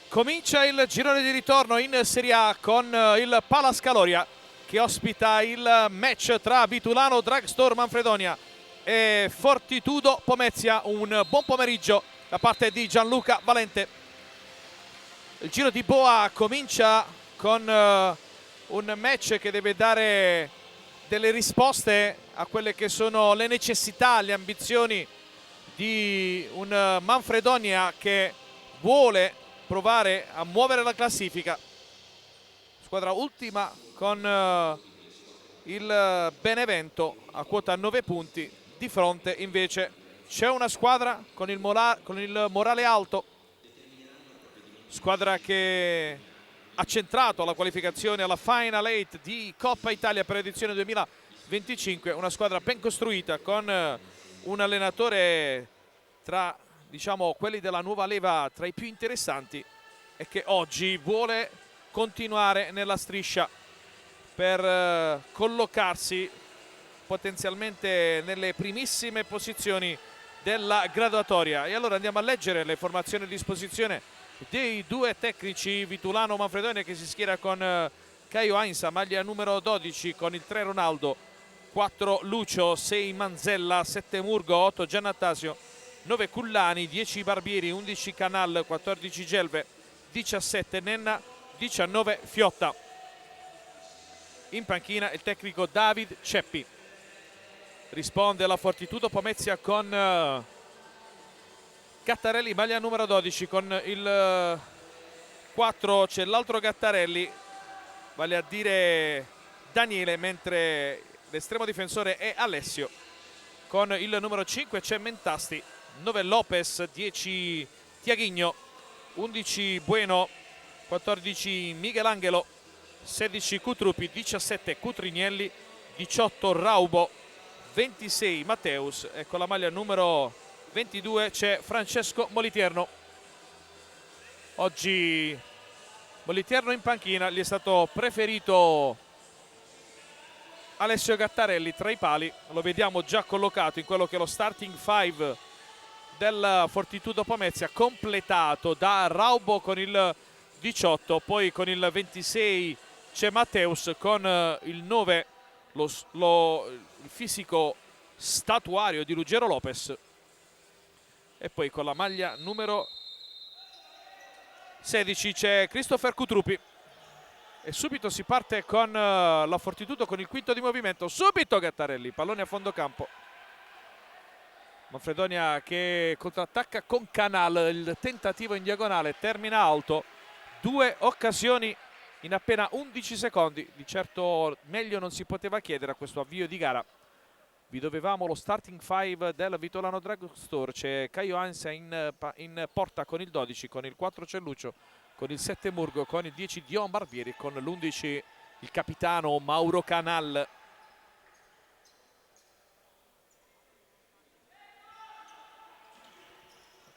Comincia il girone di ritorno in Serie A con il Palas Caloria che ospita il match tra Vitulano Drugstore Manfredonia e Fortitudo Pomezia. Un buon pomeriggio da parte di Gianluca Valente. Il giro di boa comincia con un match che deve dare delle risposte a quelle che sono le necessità, le ambizioni di un Manfredonia che vuole provare a muovere la classifica. Squadra ultima con il Benevento a quota 9 punti. Di fronte invece c'è una squadra con il morale alto, squadra che ha centrato la qualificazione alla Final 8 di Coppa Italia per l'edizione 2025. Una squadra ben costruita con un allenatore tra, diciamo, quelli della nuova leva tra i più interessanti e che oggi vuole continuare nella striscia per collocarsi potenzialmente nelle primissime posizioni della graduatoria. E allora andiamo a leggere le formazioni a disposizione dei due tecnici Vitulano Manfredonia, che si schiera con Caio Ainsa, maglia numero 12, con il 3 Ronaldo, 4 Lucio, 6 Manzella, 7 Murgo, 8 Giannattasio, 9 Cullani, 10 Barbieri, 11 Canal, 14 Gelve, 17 Nenna, 19 Fiotta. In panchina il tecnico David Ceppi. Risponde la Fortitudo Pomezia con Gattarelli, maglia numero 12, con il 4 c'è l'altro Gattarelli, vale a dire Daniele, mentre l'estremo difensore è Alessio. Con il numero 5 c'è Mentasti, 9 Lopez, 10 Tiaghigno, 11 Bueno, 14 Michelangelo, 16 Cutrupi, 17 Cutrignelli, 18 Raubo, 26 Matteus e con la maglia numero 22 c'è Francesco Moliterno. Oggi Moliterno in panchina, gli è stato preferito Alessio Gattarelli tra i pali. Lo vediamo già collocato in quello che è lo starting 5 del Fortitudo Pomezia, completato da Raubo con il 18, poi con il 26 c'è Matteus, con il 9 il fisico statuario di Ruggero Lopez, e poi con la maglia numero 16 c'è Christopher Cutrupi. E subito si parte con la Fortitudo con il quinto di movimento. Subito Gattarelli, pallone a fondo campo. Manfredonia che contrattacca con Canal, il tentativo in diagonale termina alto. Due occasioni in appena 11 secondi. Di certo meglio non si poteva chiedere a questo avvio di gara. Vi dovevamo lo starting 5 del Vitulano Drugstore. C'è Caio Ansia in porta con il 12, con il 4 c'è Lucio, con il 7 Murgo, con il 10 Dion Barbieri, con l'11 il capitano Mauro Canal.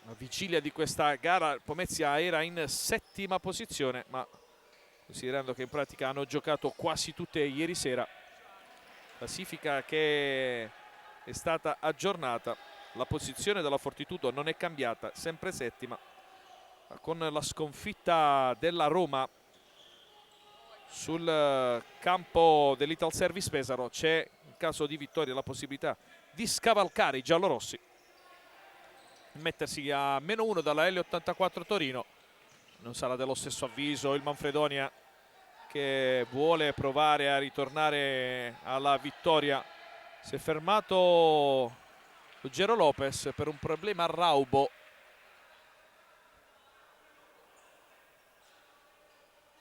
A vigilia di questa gara Pomezia era in settima posizione, ma considerando che in pratica hanno giocato quasi tutte ieri sera, classifica che è stata aggiornata, la posizione della Fortitudo non è cambiata, sempre settima, con la sconfitta della Roma sul campo dell'Ital Service Pesaro. C'è in caso di vittoria la possibilità di scavalcare i giallorossi, mettersi a -1 dalla L84 Torino. Non sarà dello stesso avviso il Manfredonia, che vuole provare a ritornare alla vittoria. Si è fermato Ruggero Lopez per un problema a Raubo.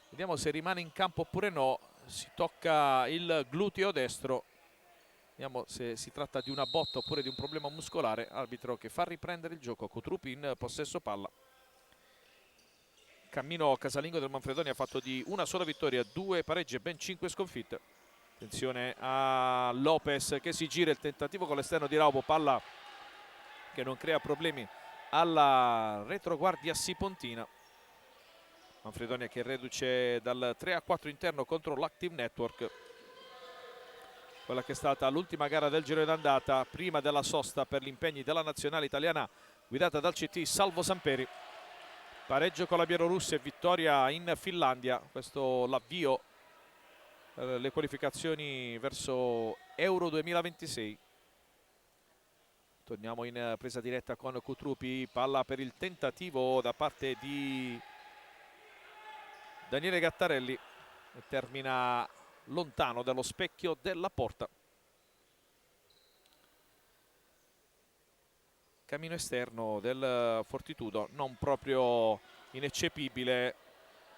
Vediamo se rimane in campo oppure no. Si tocca il gluteo destro. Vediamo se si tratta di una botta oppure di un problema muscolare. Arbitro che fa riprendere il gioco. Cutrupi in possesso palla. Cammino casalingo del Manfredonia ha fatto di una sola vittoria, 2 pareggi e ben 5 sconfitte. Attenzione a Lopez che si gira, il tentativo con l'esterno di Raubo, palla che non crea problemi alla retroguardia sipontina. Manfredonia che reduce dal 3-4 interno contro l'Active Network, quella che è stata l'ultima gara del giro d'andata prima della sosta per gli impegni della nazionale italiana guidata dal CT Salvo Samperi. Pareggio con la Bielorussia e vittoria in Finlandia. Questo l'avvio le qualificazioni verso Euro 2026. Torniamo in presa diretta con Cutrupi, palla per il tentativo da parte di Daniele Gattarelli e termina lontano dallo specchio della porta. Cammino esterno del Fortitudo non proprio ineccepibile,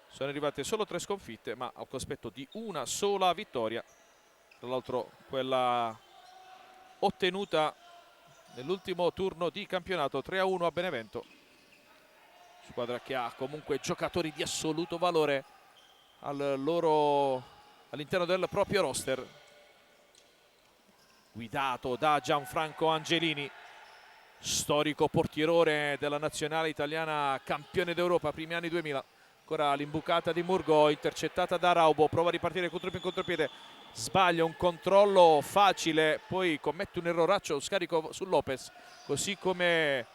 sono arrivate solo 3 sconfitte ma al cospetto di una sola vittoria, tra l'altro quella ottenuta nell'ultimo turno di campionato 3-1 a Benevento, squadra che ha comunque giocatori di assoluto valore all'interno del proprio roster, guidato da Gianfranco Angelini, storico portiere della nazionale italiana, campione d'Europa primi anni 2000. Ancora l'imbucata di Murgo, intercettata da Raubo, prova a ripartire Cutrupi in contropiede, sbaglia un controllo facile, poi commette un erroraccio, scarico su Lopez, così come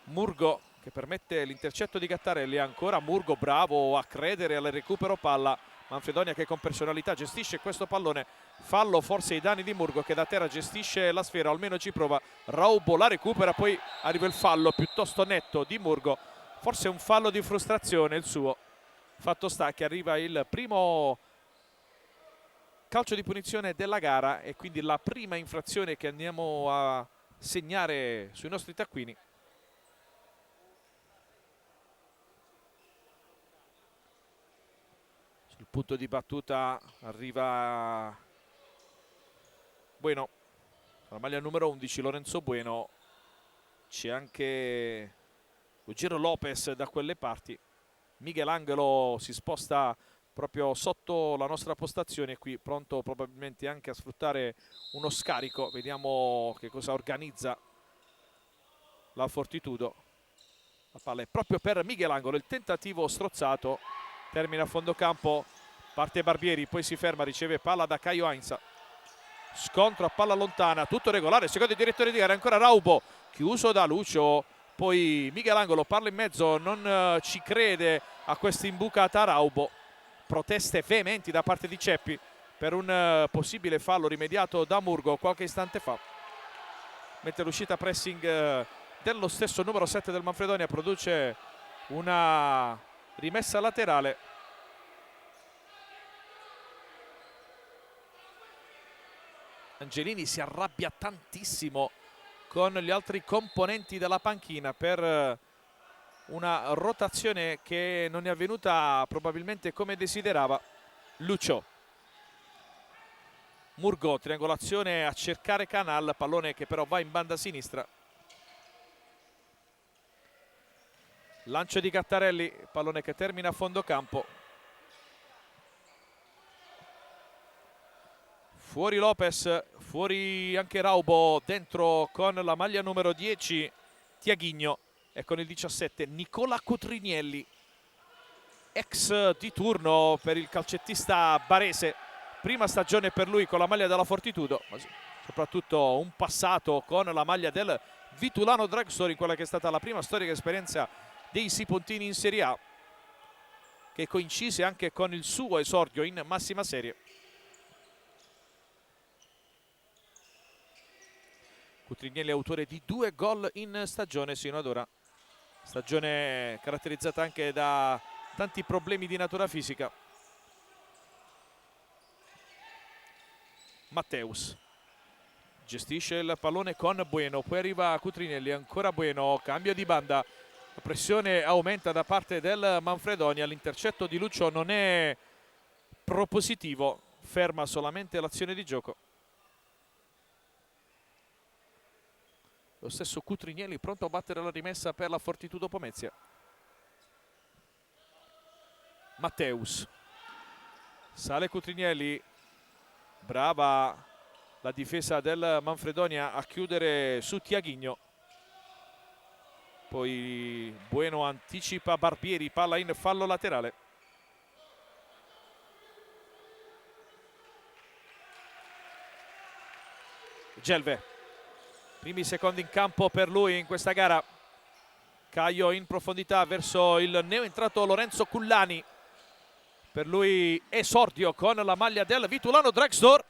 Murgo che permette l'intercetto di Gattarelli. Ancora Murgo bravo a credere al recupero palla, Manfredonia che con personalità gestisce questo pallone, fallo forse ai danni di Murgo che da terra gestisce la sfera, almeno ci prova. Raubo la recupera, poi arriva il fallo piuttosto netto di Murgo, forse un fallo di frustrazione il suo. Fatto sta che arriva il primo calcio di punizione della gara e quindi la prima infrazione che andiamo a segnare sui nostri taccuini. Sul punto di battuta arriva Bueno, la maglia numero 11 Lorenzo Bueno, c'è anche Ruggiero Lopez da quelle parti. Michelangelo si sposta proprio sotto la nostra postazione qui, pronto probabilmente anche a sfruttare uno scarico. Vediamo che cosa organizza la Fortitudo. La palla è proprio per Michelangelo, il tentativo strozzato, termina a fondo campo, parte Barbieri, poi si ferma, riceve palla da Caio Heinz. Scontro a palla lontana, tutto regolare, secondo il direttore di gara, ancora Raubo, chiuso da Lucio, poi Michelangelo parla in mezzo, non ci crede a questa imbucata Raubo. Proteste veementi da parte di Ceppi per un possibile fallo rimediato da Murgo qualche istante fa, mentre l'uscita pressing dello stesso numero 7 del Manfredonia produce una rimessa laterale. Angelini si arrabbia tantissimo con gli altri componenti della panchina per una rotazione che non è avvenuta probabilmente come desiderava. Lucio, Murgo, triangolazione a cercare Canal, pallone che però va in banda sinistra. Lancio di Gattarelli, pallone che termina a fondo campo. Fuori Lopez, fuori anche Raubo, dentro con la maglia numero 10 Tiaghigno e con il 17 Nicola Cutrinielli, ex di turno per il calcettista barese, prima stagione per lui con la maglia della Fortitudo, ma soprattutto un passato con la maglia del Vitulano Dragstore in quella che è stata la prima storica esperienza dei Sipontini in Serie A, che coincise anche con il suo esordio in massima serie. Cutrinielli è autore di 2 gol in stagione sino ad ora, stagione caratterizzata anche da tanti problemi di natura fisica. Matteus gestisce il pallone con Bueno, poi arriva Cutrinielli, ancora Bueno, cambio di banda, la pressione aumenta da parte del Manfredonia, l'intercetto di Lucio non è propositivo, ferma solamente l'azione di gioco. Lo stesso Cutrinielli pronto a battere la rimessa per la Fortitudo Pomezia. Matteus, sale Cutrinielli, brava la difesa del Manfredonia a chiudere su Tiaghigno, poi Bueno anticipa Barbieri, palla in fallo laterale. Gelve, primi secondi in campo per lui in questa gara. Caio in profondità verso il neoentrato Lorenzo Cullani. Per lui esordio con la maglia del Vitulano Drugstore.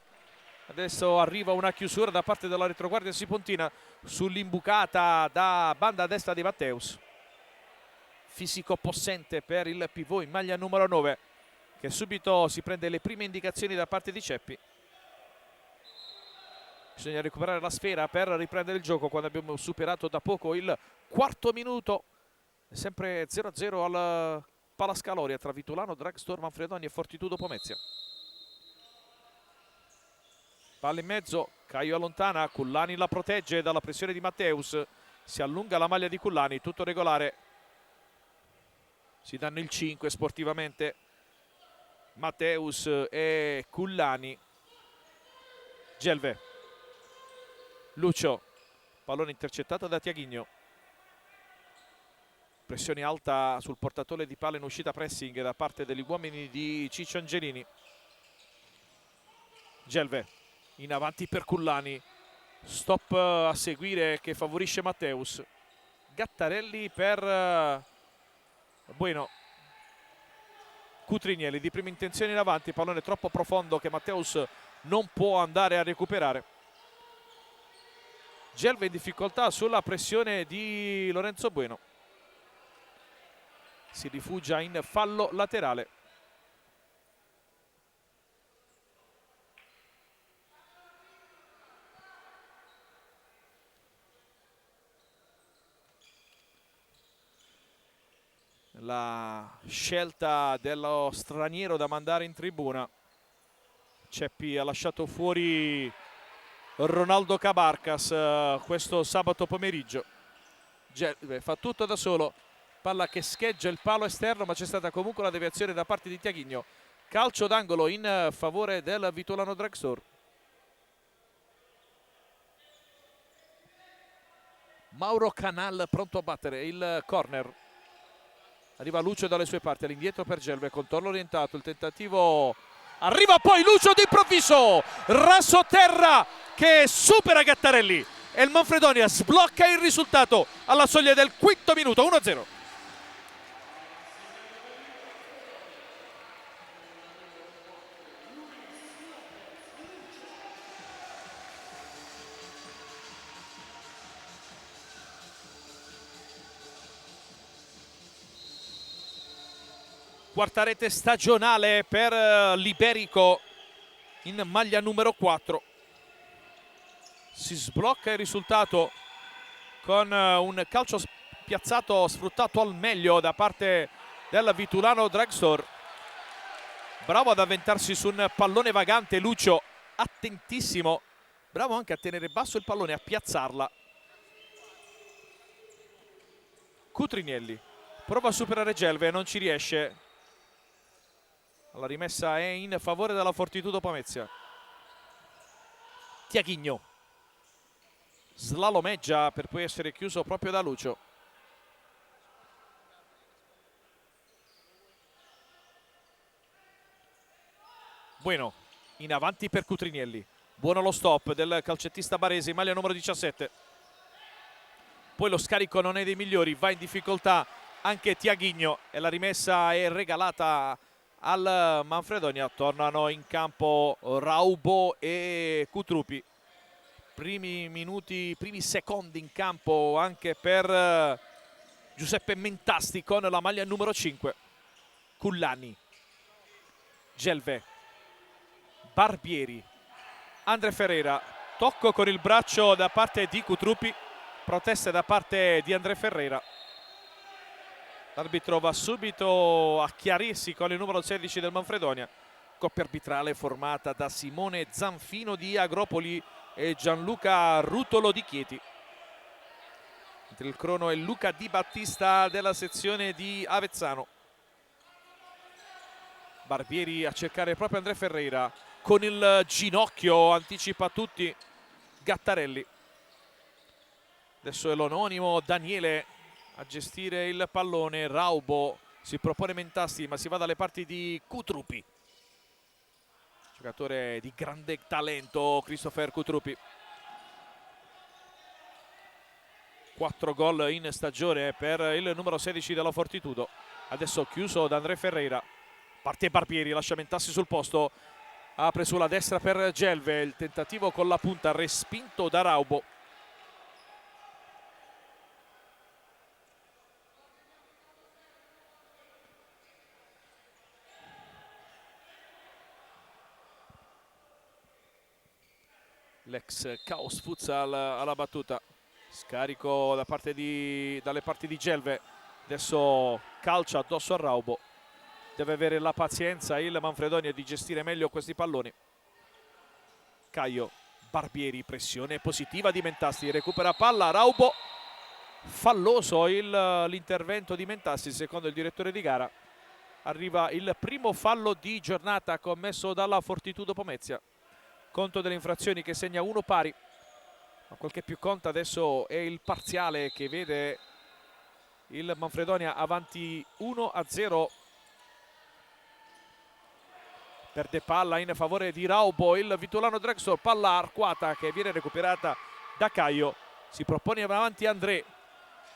Adesso arriva una chiusura da parte della retroguardia sipontina sull'imbucata da banda destra di Matteus. Fisico possente per il pivot in maglia numero 9, che subito si prende le prime indicazioni da parte di Ceppi. Bisogna recuperare la sfera per riprendere il gioco quando abbiamo superato da poco il quarto minuto. È sempre 0-0 al Palascaloria tra Vitulano Drugstore Manfredonia e Fortitudo Pomezia. Palla in mezzo, Caio allontana, Cullani la protegge dalla pressione di Matteus. Si allunga la maglia di Cullani, tutto regolare. Si danno il 5 sportivamente Matteus e Cullani. Gelve, Lucio, pallone intercettato da Tiaghigno. Pressione alta sul portatore di palla in uscita pressing da parte degli uomini di Ciccio Angelini. Gelve in avanti per Cullani, stop a seguire che favorisce Matteus. Gattarelli per Bueno. Cutrinielli di prima intenzione in avanti, pallone troppo profondo che Matteus non può andare a recuperare. Gelve in difficoltà sulla pressione di Lorenzo Bueno. Si rifugia in fallo laterale. La scelta dello straniero da mandare in tribuna. Ceppi ha lasciato fuori Ronaldo Cabarcas questo sabato pomeriggio. Gelve fa tutto da solo, palla che scheggia il palo esterno, ma c'è stata comunque la deviazione da parte di Tiaghigno. Calcio d'angolo in favore del Vitulano Drugstore. Mauro Canal pronto a battere il corner. Arriva Lucio dalle sue parti, all'indietro per Gelve, contorno orientato, il tentativo, arriva poi Lucio d'improvviso, raso terra che supera Gattarelli e il Manfredonia sblocca il risultato alla soglia del quinto minuto, 1-0. Quarta rete stagionale per l'Iberico in maglia numero 4. Si sblocca il risultato con un calcio piazzato sfruttato al meglio da parte del Vitulano Drugstore. Bravo ad avventarsi su un pallone vagante Lucio, attentissimo, bravo anche a tenere basso il pallone, a piazzarla. Cutrinielli prova a superare Gelve, non ci riesce. La rimessa è in favore della Fortitudo Pomezia. Tiaghigno slalomeggia per poi essere chiuso proprio da Lucio. Bueno in avanti per Cutrinielli. Buono lo stop del calcettista barese in maglia numero 17. Poi lo scarico non è dei migliori, va in difficoltà anche Tiaghigno e la rimessa è regalata al Manfredonia. Tornano in campo Raubo e Cutrupi. Primi minuti, primi secondi in campo anche per Giuseppe Mentasti con la maglia numero 5. Cullani, Gelve, Barbieri, Andre Ferreira, tocco con il braccio da parte di Cutrupi, proteste da parte di Andre Ferreira. L'arbitro va subito a chiarirsi con il numero 16 del Manfredonia. Coppia arbitrale formata da Simone Zanfino di Agropoli e Gianluca Rutolo di Chieti. Mentre il crono è Luca Di Battista della sezione di Avezzano. Barbieri a cercare proprio Andre Ferreira. Con il ginocchio anticipa tutti Gattarelli. Adesso è l'anonimo Daniele a gestire il pallone. Raubo si propone Mentasti, ma si va dalle parti di Cutrupi, giocatore di grande talento Christopher Cutrupi. 4 gol in stagione per il numero 16 della Fortitudo. Adesso chiuso da André Ferreira, parte Barbieri, lascia Mentassi sul posto, apre sulla destra per Gelve, il tentativo con la punta respinto da Raubo. L'ex Caos Futsal alla battuta, scarico dalle parti di Gelve, adesso calcia addosso a Raubo. Deve avere la pazienza il Manfredonia di gestire meglio questi palloni. Caio, Barbieri, pressione positiva di Mentassi, recupera palla, Raubo, falloso l'intervento di Mentassi secondo il direttore di gara. Arriva il primo fallo di giornata commesso dalla Fortitudo Pomezia. Conto delle infrazioni che segna 1 pari, ma quel che più conta adesso è il parziale che vede il Manfredonia avanti 1-0. Perde palla in favore di Raubo il Vitulano Drexor, palla arcuata che viene recuperata da Caio, si propone avanti André,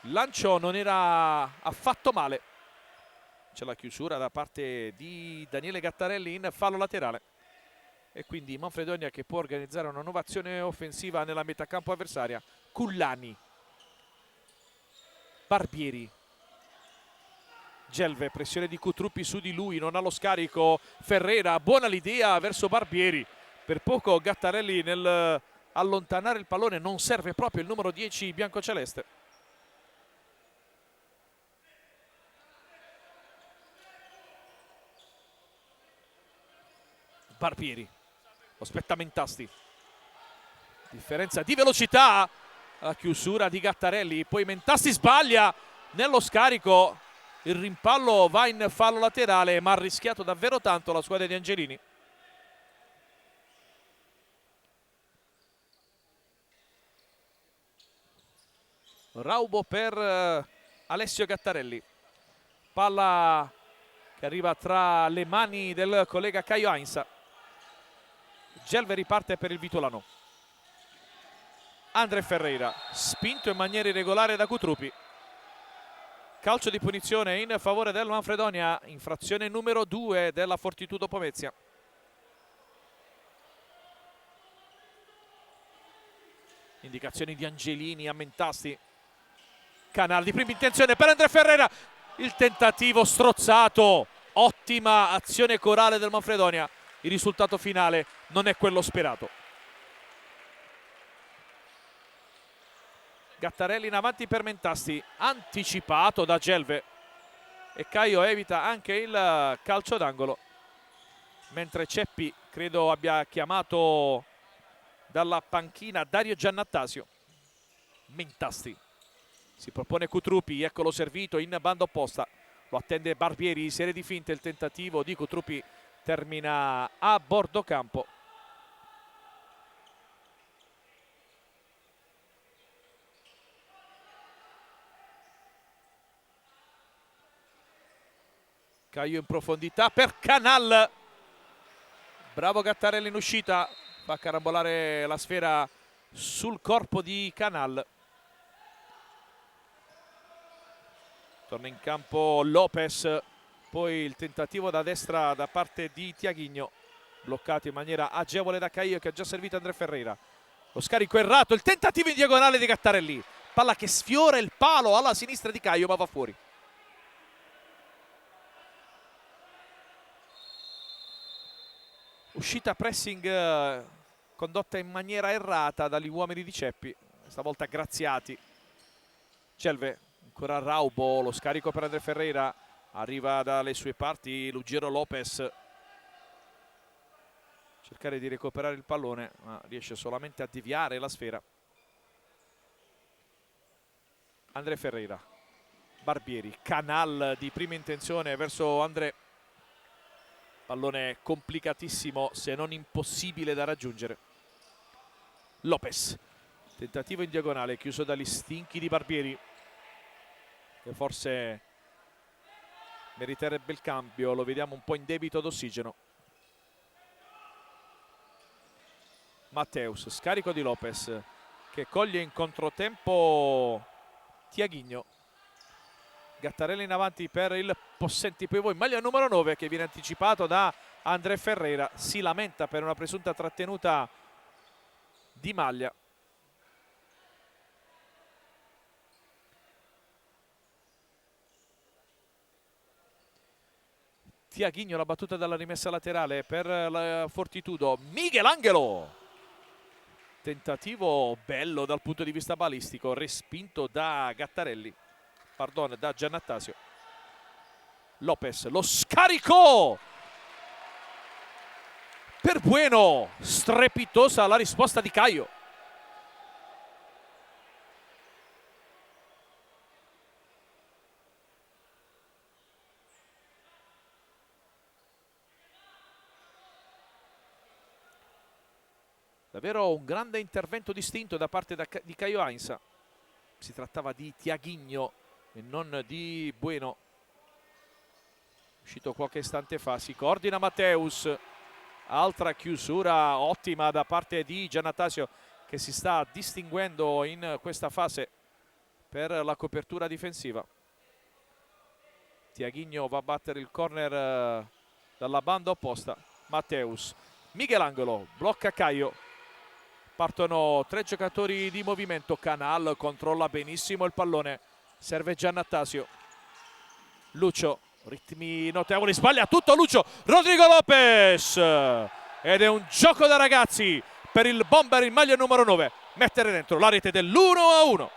il lancio non era affatto male, c'è la chiusura da parte di Daniele Gattarelli in fallo laterale e quindi Manfredonia che può organizzare una nuova azione offensiva nella metà campo avversaria. Cullani, Barbieri, Gelve, pressione di Cutruppi su di lui, non ha lo scarico Ferreira, buona l'idea verso Barbieri, per poco Gattarelli nel allontanare il pallone, non serve proprio il numero 10 biancoceleste. Barbieri, aspetta Mentasti, differenza di velocità, la chiusura di Gattarelli, poi Mentasti sbaglia nello scarico, il rimpallo va in fallo laterale ma ha rischiato davvero tanto la squadra di Angelini. Raubo per Alessio Gattarelli, palla che arriva tra le mani del collega Caio Ainsa. Gelve riparte per il Vitulano. André Ferreira, spinto in maniera irregolare da Cutruppi. Calcio di punizione in favore del Manfredonia, infrazione numero 2 della Fortitudo Pomezia. Indicazioni di Angelini a Mentasti. Canale di prima intenzione per André Ferreira, il tentativo strozzato, ottima azione corale del Manfredonia. Il risultato finale non è quello sperato. Gattarelli in avanti per Mentasti, anticipato da Gelve e Caio evita anche il calcio d'angolo, mentre Ceppi credo abbia chiamato dalla panchina Dario Giannattasio. Mentasti, si propone Cutruppi, eccolo servito in banda opposta, lo attende Barbieri, serie di finte, il tentativo di Cutruppi termina a bordo campo. Caio in profondità per Canal, bravo Gattarelli in uscita, fa carambolare la sfera sul corpo di Canal. Torna in campo Lopez, poi il tentativo da destra da parte di Tiaghigno, bloccato in maniera agevole da Caio che ha già servito André Ferreira. Lo scarico errato, il tentativo in diagonale di Gattarelli, palla che sfiora il palo alla sinistra di Caio ma va fuori. Uscita pressing condotta in maniera errata dagli uomini di Ceppi, stavolta graziati. Gelve, ancora Raubo, lo scarico per André Ferreira, arriva dalle sue parti Lugero Lopez, cercare di recuperare il pallone ma riesce solamente a deviare la sfera. André Ferreira, Barbieri, Canal di prima intenzione verso André, pallone complicatissimo se non impossibile da raggiungere. Lopez, tentativo in diagonale chiuso dagli stinchi di Barbieri che forse meriterebbe il cambio, lo vediamo un po' in debito d'ossigeno. Matteus, scarico di Lopez che coglie in controtempo Tiaghigno. Gattarelli in avanti per il Possenti poi voi, maglia numero 9 che viene anticipato da André Ferreira, si lamenta per una presunta trattenuta di maglia. Tiaghigno, la battuta dalla rimessa laterale per la Fortitudo. Michelangelo, tentativo bello dal punto di vista balistico, respinto da Gattarelli, pardon, da Giannattasio. Lopez lo scaricò per Bueno, strepitosa la risposta di Caio. Davvero un grande intervento distinto da parte di Caio Heinz. Si trattava di Tiaghigno e non di Bueno. Uscito qualche istante fa, si coordina Matteus. Altra chiusura ottima da parte di Giannattasio, che si sta distinguendo in questa fase per la copertura difensiva. Tiaghigno va a battere il corner dalla banda opposta. Matteus, Michelangelo blocca Caio. Partono 3 giocatori di movimento. Canal controlla benissimo il pallone, serve Giannattasio. Lucio, ritmi notevoli, sbaglia tutto Lucio. Rodrigo Lopez, ed è un gioco da ragazzi per il bomber in maglia numero 9, mettere dentro la rete dell'1-1.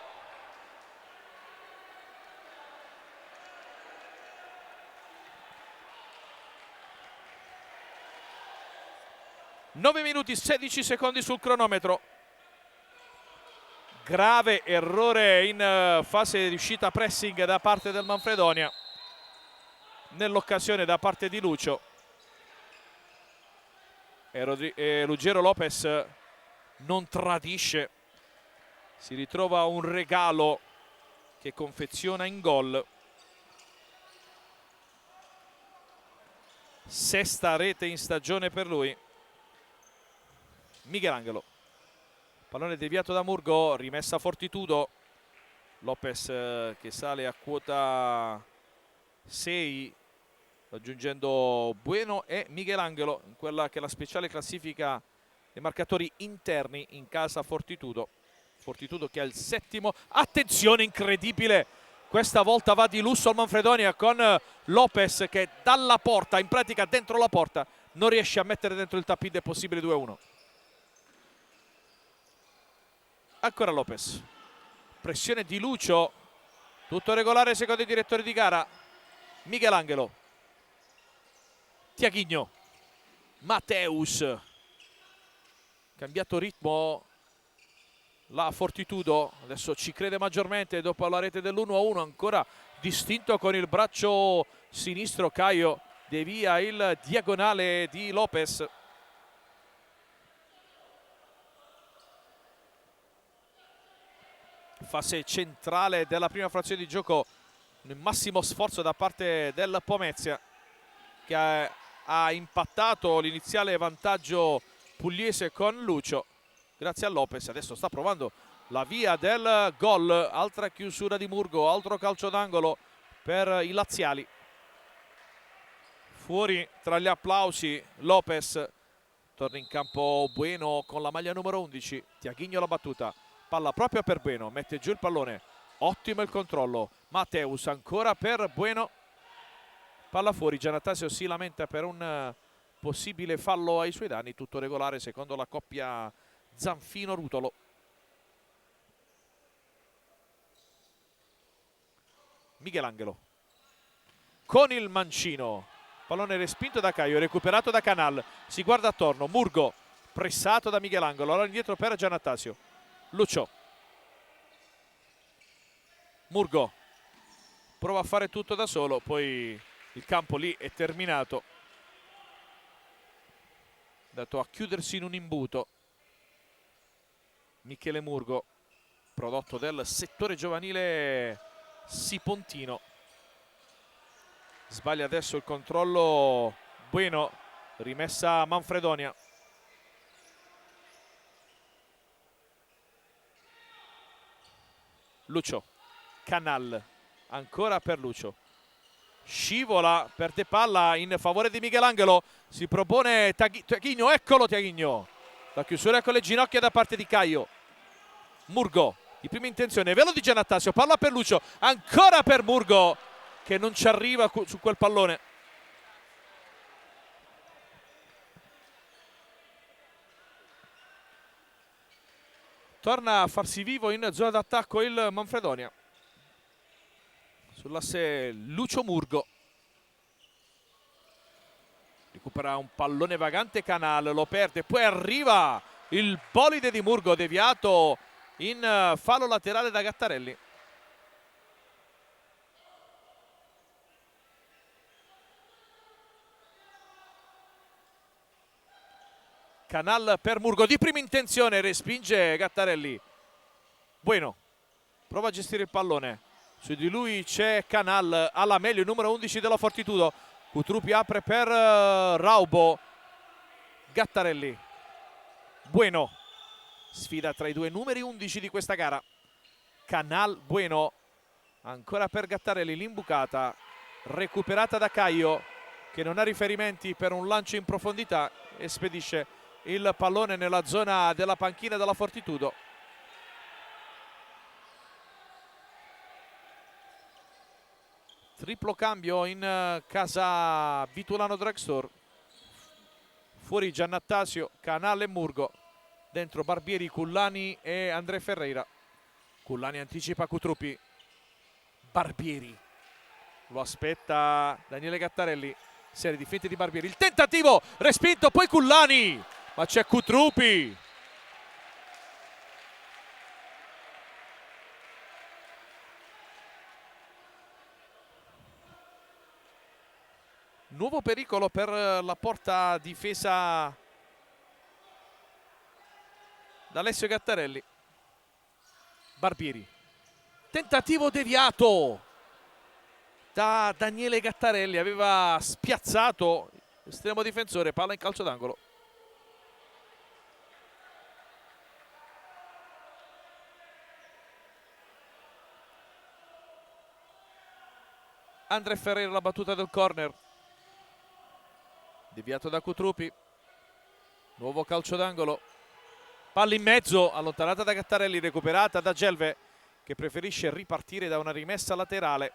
Nove minuti 16 secondi sul cronometro. Grave errore in fase di uscita pressing da parte del Manfredonia, nell'occasione da parte di Lucio, e Ruggero Lopez non tradisce, si ritrova un regalo che confeziona in gol. Sesta rete in stagione per lui. Michelangelo, pallone deviato da Murgo, rimessa Fortitudo. Lopez che sale a quota 6, raggiungendo Bueno e Michelangelo in quella che è la speciale classifica dei marcatori interni in casa Fortitudo. Fortitudo che ha il 7º. Attenzione, incredibile, questa volta va di lusso al Manfredonia con Lopez che dalla porta, in pratica dentro la porta, non riesce a mettere dentro il tap-in del possibile 2-1. Ancora Lopez, pressione di Lucio, tutto regolare secondo i direttori di gara. Michelangelo, Tiaghigno, Matteus, cambiato ritmo la Fortitudo, adesso ci crede maggiormente dopo la rete dell'1-1, ancora distinto con il braccio sinistro Caio, devia il diagonale di Lopez. Fase centrale della prima frazione di gioco, un massimo sforzo da parte del Pomezia che ha impattato l'iniziale vantaggio pugliese con Lucio grazie a Lopez. Adesso sta provando la via del gol, altra chiusura di Murgo, altro calcio d'angolo per i laziali. Fuori tra gli applausi Lopez, torna in campo Bueno con la maglia numero 11. Tiaghigno la battuta, palla proprio per Bueno, mette giù il pallone, ottimo il controllo. Matteus ancora per Bueno, palla fuori. Giannattasio si lamenta per un possibile fallo ai suoi danni, tutto regolare secondo la coppia Zanfino-Rutolo. Michelangelo con il mancino, pallone respinto da Caio, recuperato da Canal, si guarda attorno, Murgo pressato da Michelangelo, allora indietro per Giannattasio. Lucio, Murgo prova a fare tutto da solo, poi il campo lì è terminato, dato a chiudersi in un imbuto. Michele Murgo, prodotto del settore giovanile sipontino. Sbaglia adesso il controllo Bueno, rimessa Manfredonia. Lucio, Canal, ancora per Lucio, scivola, perde palla in favore di Michelangelo, si propone Tiaghigno, eccolo Tiaghigno, la chiusura con le ginocchia da parte di Caio. Murgo di prima intenzione, velo di Giannattasio, palla per Lucio, ancora per Murgo che non ci arriva su quel pallone. Torna a farsi vivo in zona d'attacco il Manfredonia. Sull'asse Lucio Murgo. Recupera un pallone vagante Canal, lo perde, poi arriva il bolide di Murgo deviato in fallo laterale da Gattarelli. Canal per Murgo di prima intenzione, respinge Gattarelli. Bueno prova a gestire il pallone, su di lui c'è Canal, alla meglio il numero 11 della Fortitudo. Cutrupi apre per Raubo. Gattarelli, Bueno, sfida tra i due numeri 11 di questa gara. Canal, Bueno, ancora per Gattarelli, l'imbucata recuperata da Caio che non ha riferimenti per un lancio in profondità e spedisce il pallone nella zona della panchina della Fortitudo. Triplo cambio in casa Vitulano Drugstore. Fuori Giannattasio, Canal e Murgo. Dentro Barbieri, Cullani e André Ferreira. Cullani anticipa Cutrupi. Barbieri. Lo aspetta Daniele Gattarelli. Serie di finte di Barbieri. Il tentativo respinto, poi Cullani. Ma c'è Cutrupi. Nuovo pericolo per la porta difesa da Alessio Gattarelli. Barbieri. Tentativo deviato da Daniele Gattarelli. Aveva spiazzato l'estremo difensore, palla in calcio d'angolo. André Ferreira la battuta del corner. Deviato da Cutrupi. Nuovo calcio d'angolo. Palla in mezzo, allontanata da Gattarelli, recuperata da Gelve che preferisce ripartire da una rimessa laterale.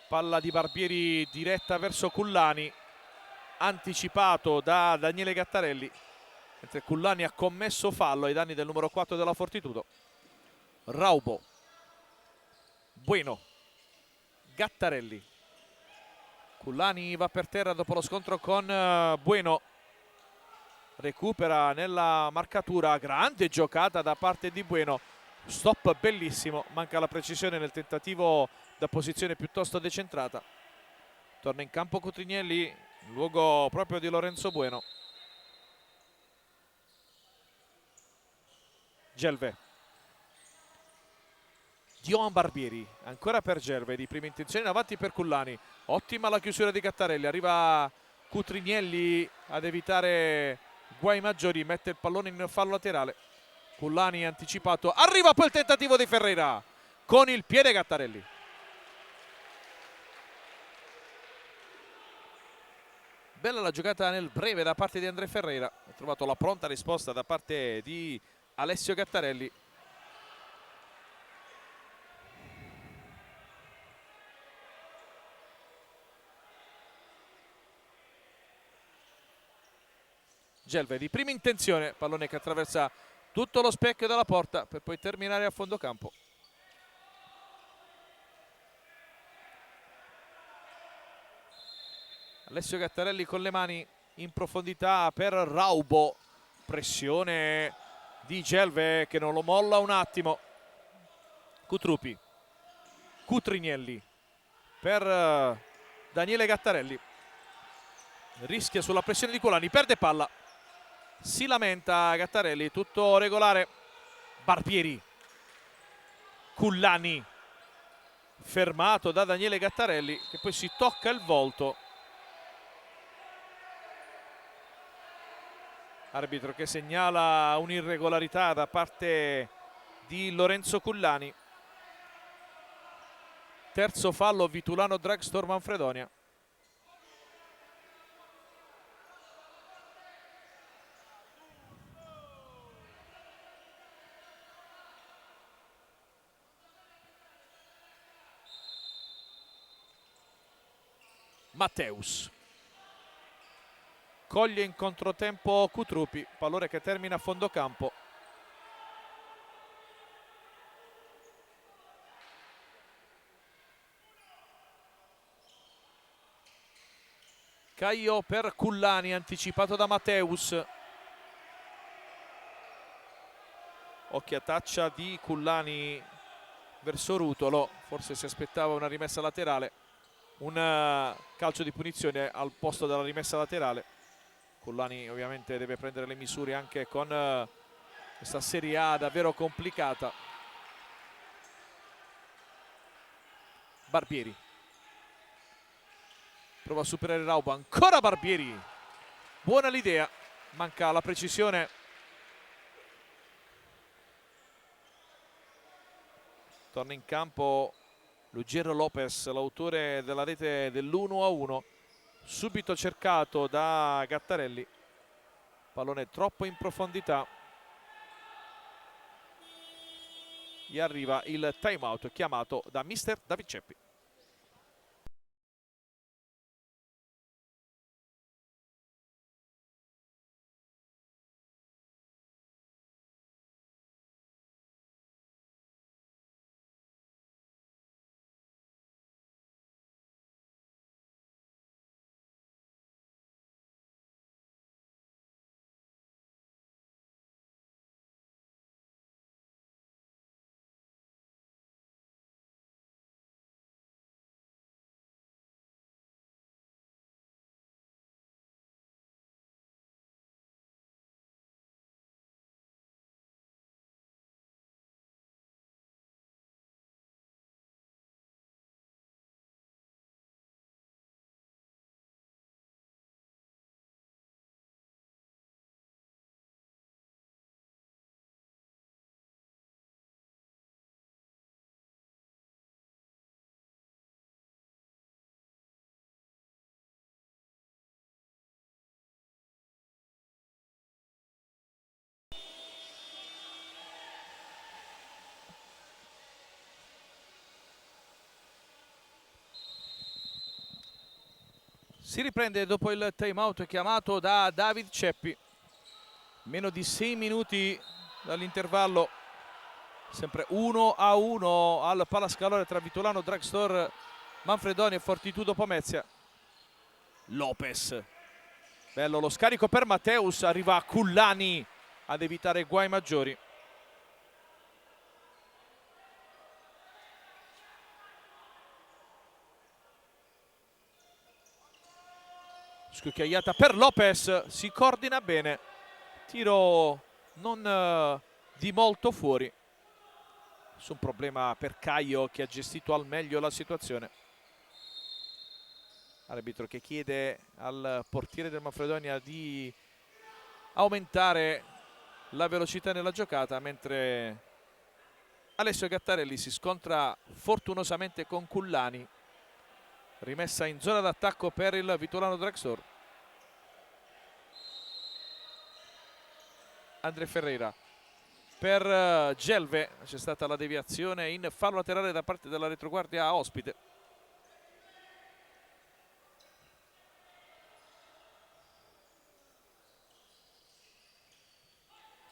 Palla di Barbieri diretta verso Cullani, anticipato da Daniele Gattarelli, mentre Cullani ha commesso fallo ai danni del numero 4 della Fortitudo. Raubo, Bueno, Gattarelli. Cullani va per terra dopo lo scontro con Bueno. Recupera nella marcatura, grande giocata da parte di Bueno. Stop bellissimo, manca la precisione nel tentativo da posizione piuttosto decentrata. Torna in campo Cutrignelli, luogo proprio di Lorenzo Bueno. Gelve. Dioan Barbieri, ancora per Gelve, di prima intenzione in avanti per Cullani. Ottima la chiusura di Gattarelli, arriva Cutrignelli ad evitare guai maggiori, mette il pallone in fallo laterale. Cullani anticipato, arriva poi il tentativo di Ferreira, con il piede Gattarelli. Bella la giocata nel breve da parte di André Ferreira, ha trovato la pronta risposta da parte di Alessio Gattarelli. Gelve di prima intenzione, pallone che attraversa tutto lo specchio della porta per poi terminare a fondo campo. Alessio Gattarelli con le mani in profondità per Raubo. Pressione di Gelve che non lo molla un attimo. Cutrupi. Cutrignelli per Daniele Gattarelli. Rischia sulla pressione di Cullani, perde palla. Si lamenta Gattarelli, tutto regolare. Barbieri. Cullani. Fermato da Daniele Gattarelli che poi si tocca il volto. Arbitro che segnala un'irregolarità da parte di Lorenzo Cullani. Terzo fallo Vitulano Drugstore Manfredonia. Matteus coglie in controtempo Cutrupi, pallone che termina a fondo campo. Caio per Cullani, anticipato da Matteus. Occhiataccia di Cullani verso Rutolo, forse si aspettava una rimessa laterale, un calcio di punizione al posto della rimessa laterale. Cullani ovviamente deve prendere le misure anche con questa Serie A davvero complicata. Barbieri prova a superare Raubo, ancora Barbieri, buona l'idea, manca la precisione. Torna in campo Lugero Lopez, l'autore della rete dell'1-1, subito cercato da Gattarelli, pallone troppo in profondità. Gli arriva il time out chiamato da mister David Ceppi. Si riprende dopo il time out chiamato da David Ceppi. Meno di 6 minuti dall'intervallo, sempre 1-1 al Palascalore tra Vitulano Drugstore Manfredonia e Fortitudo Pomezia. Lopez, bello lo scarico per Matteus, arriva Cullani ad evitare guai maggiori. Scucchiaiata per Lopez, si coordina bene, tiro non di molto fuori. Nessun problema per Caio che ha gestito al meglio la situazione. Arbitro che chiede al portiere del Manfredonia di aumentare la velocità nella giocata, mentre Alessio Gattarelli si scontra fortunosamente con Cullani. Rimessa in zona d'attacco per il Vitulano Drugstore. André Ferreira per Gelve, c'è stata la deviazione in fallo laterale da parte della retroguardia ospite.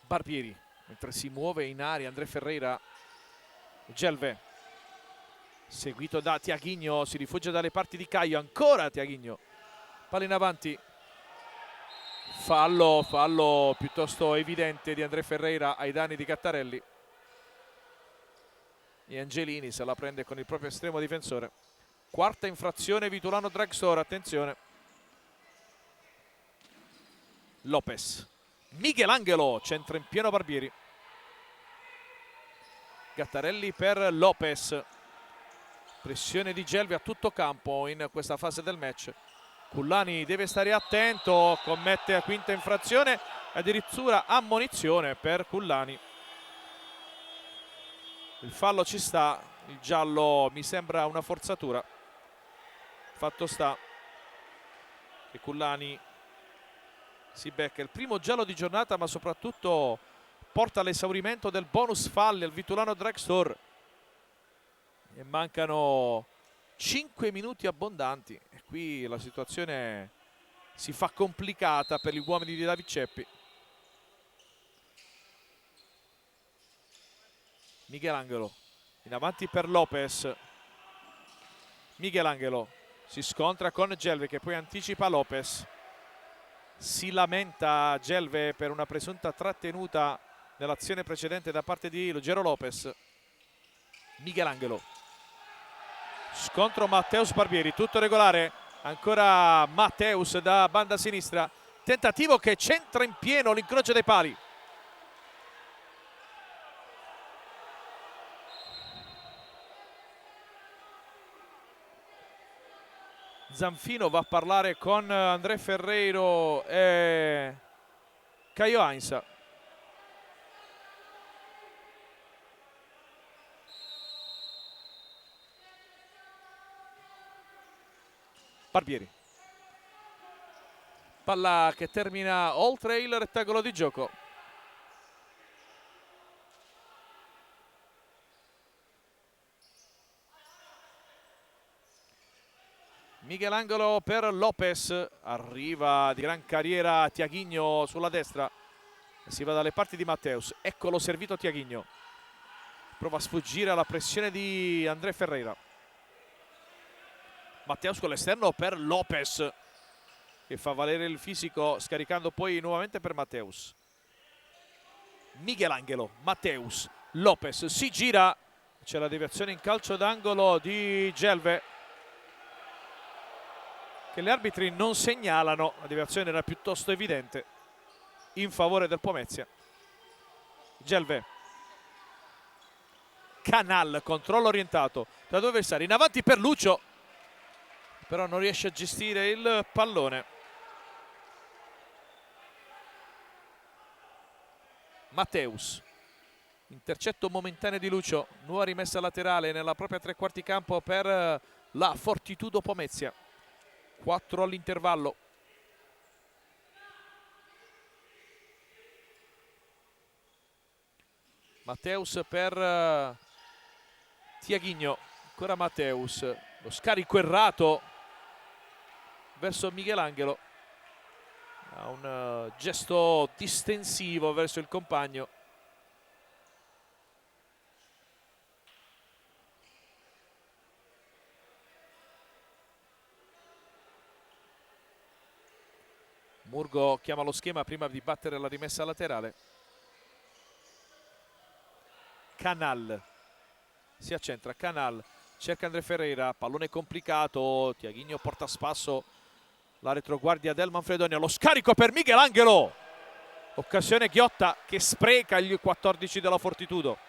Barbieri, mentre si muove in aria André Ferreira. Gelve seguito da Tiaghigno, si rifugia dalle parti di Caio, ancora Tiaghigno, palla in avanti, fallo piuttosto evidente di André Ferreira ai danni di Gattarelli. E Angelini se la prende con il proprio estremo difensore. Quarta infrazione Vitulano Drugstore, attenzione. Lopez, Michelangelo, centra in pieno Barbieri. Gattarelli per Lopez. Pressione di Gelvi a tutto campo in questa fase del match. Cullani deve stare attento, commette la quinta infrazione, addirittura ammonizione per Cullani. Il fallo ci sta, il giallo mi sembra una forzatura. Fatto sta che Cullani si becca il primo giallo di giornata, ma soprattutto porta all'esaurimento del bonus falli al Vitulano Drugstore. E mancano 5 minuti abbondanti e qui la situazione si fa complicata per gli uomini di David Ceppi. Michelangelo in avanti per Lopez. Michelangelo si scontra con Gelve che poi anticipa Lopez. Si lamenta Gelve per una presunta trattenuta nell'azione precedente da parte di Ruggero Lopez. Michelangelo, scontro Matteus Barbieri, tutto regolare, ancora Matteus da banda sinistra, tentativo che centra in pieno l'incrocio dei pali. Zanfino va a parlare con André Ferreiro e Caio Heinz. Barbieri, palla che termina oltre il rettangolo di gioco. Michelangelo per Lopez, arriva di gran carriera Tiaghigno sulla destra, si va dalle parti di Matteus, eccolo servito Tiaghigno, prova a sfuggire alla pressione di André Ferreira. Matteus con l'esterno per Lopez che fa valere il fisico scaricando poi nuovamente per Matteus. Michelangelo, Matteus, Lopez si gira, c'è la deviazione in calcio d'angolo di Gelve che gli arbitri non segnalano, la deviazione era piuttosto evidente in favore del Pomezia. Gelve, Canal, controllo orientato da due avversari, in avanti per Lucio, però non riesce a gestire il pallone. Matteus, intercetto momentaneo di Lucio, nuova rimessa laterale nella propria tre quarti campo per la Fortitudo Pomezia. 4 all'intervallo. Matteus per Tiaghigno, ancora Matteus, lo scarico errato verso Michelangelo, ha un gesto distensivo verso il compagno. Murgo chiama lo schema prima di battere la rimessa laterale. Canal si accentra, Canal cerca André Ferreira, pallone complicato, Tiaghigno porta a spasso la retroguardia del Manfredonia, lo scarico per Michelangelo, occasione ghiotta che spreca gli 14 della Fortitudo.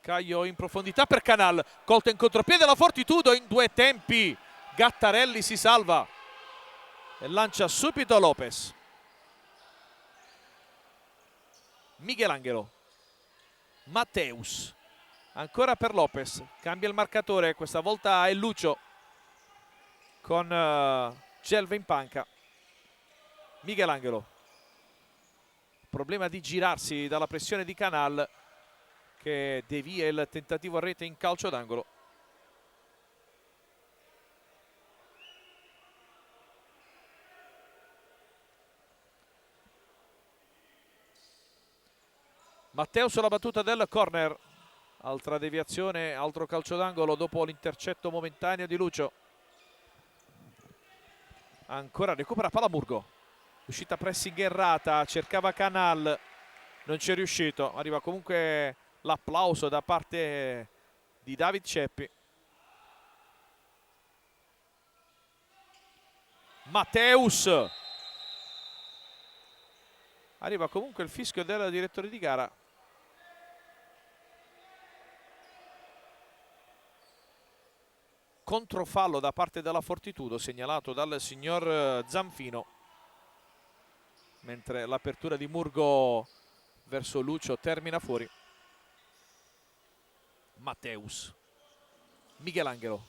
Caio in profondità per Canal, colta in contropiede la Fortitudo in due tempi, Gattarelli si salva e lancia subito Lopez. Michelangelo, Matteus, ancora per Lopez, cambia il marcatore, questa volta è Lucio con Gelve in panca. Michelangelo, problema di girarsi dalla pressione di Canal che devia il tentativo a rete in calcio d'angolo. Matteo sulla battuta del corner, altra deviazione, altro calcio d'angolo dopo l'intercetto momentaneo di Lucio. Ancora recupera palla Murgo, uscita pressing errata, cercava Canal, non ci è riuscito, arriva comunque l'applauso da parte di David Ceppi. Matteus, arriva comunque il fischio del direttore di gara. controfallo da parte della Fortitudo segnalato dal signor Zanfino, mentre l'apertura di Murgo verso Lucio termina fuori. Matteus, Michelangelo,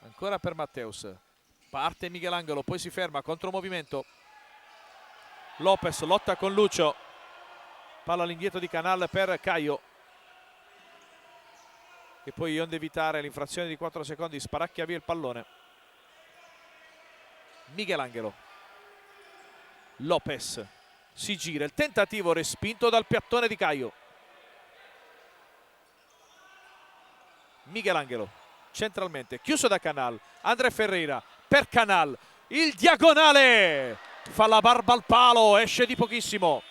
ancora per Matteus, parte Michelangelo, poi si ferma, contromovimento, Lopez lotta con Lucio, palla all'indietro di Canal per Caio, che poi, onde evitare l'infrazione di 4 secondi, sparacchia via il pallone. Michelangelo, Lopez si gira, il tentativo respinto dal piattone di Caio. Michelangelo centralmente, chiuso da Canal, André Ferreira per Canal, il diagonale, fa la barba al palo, esce di pochissimo.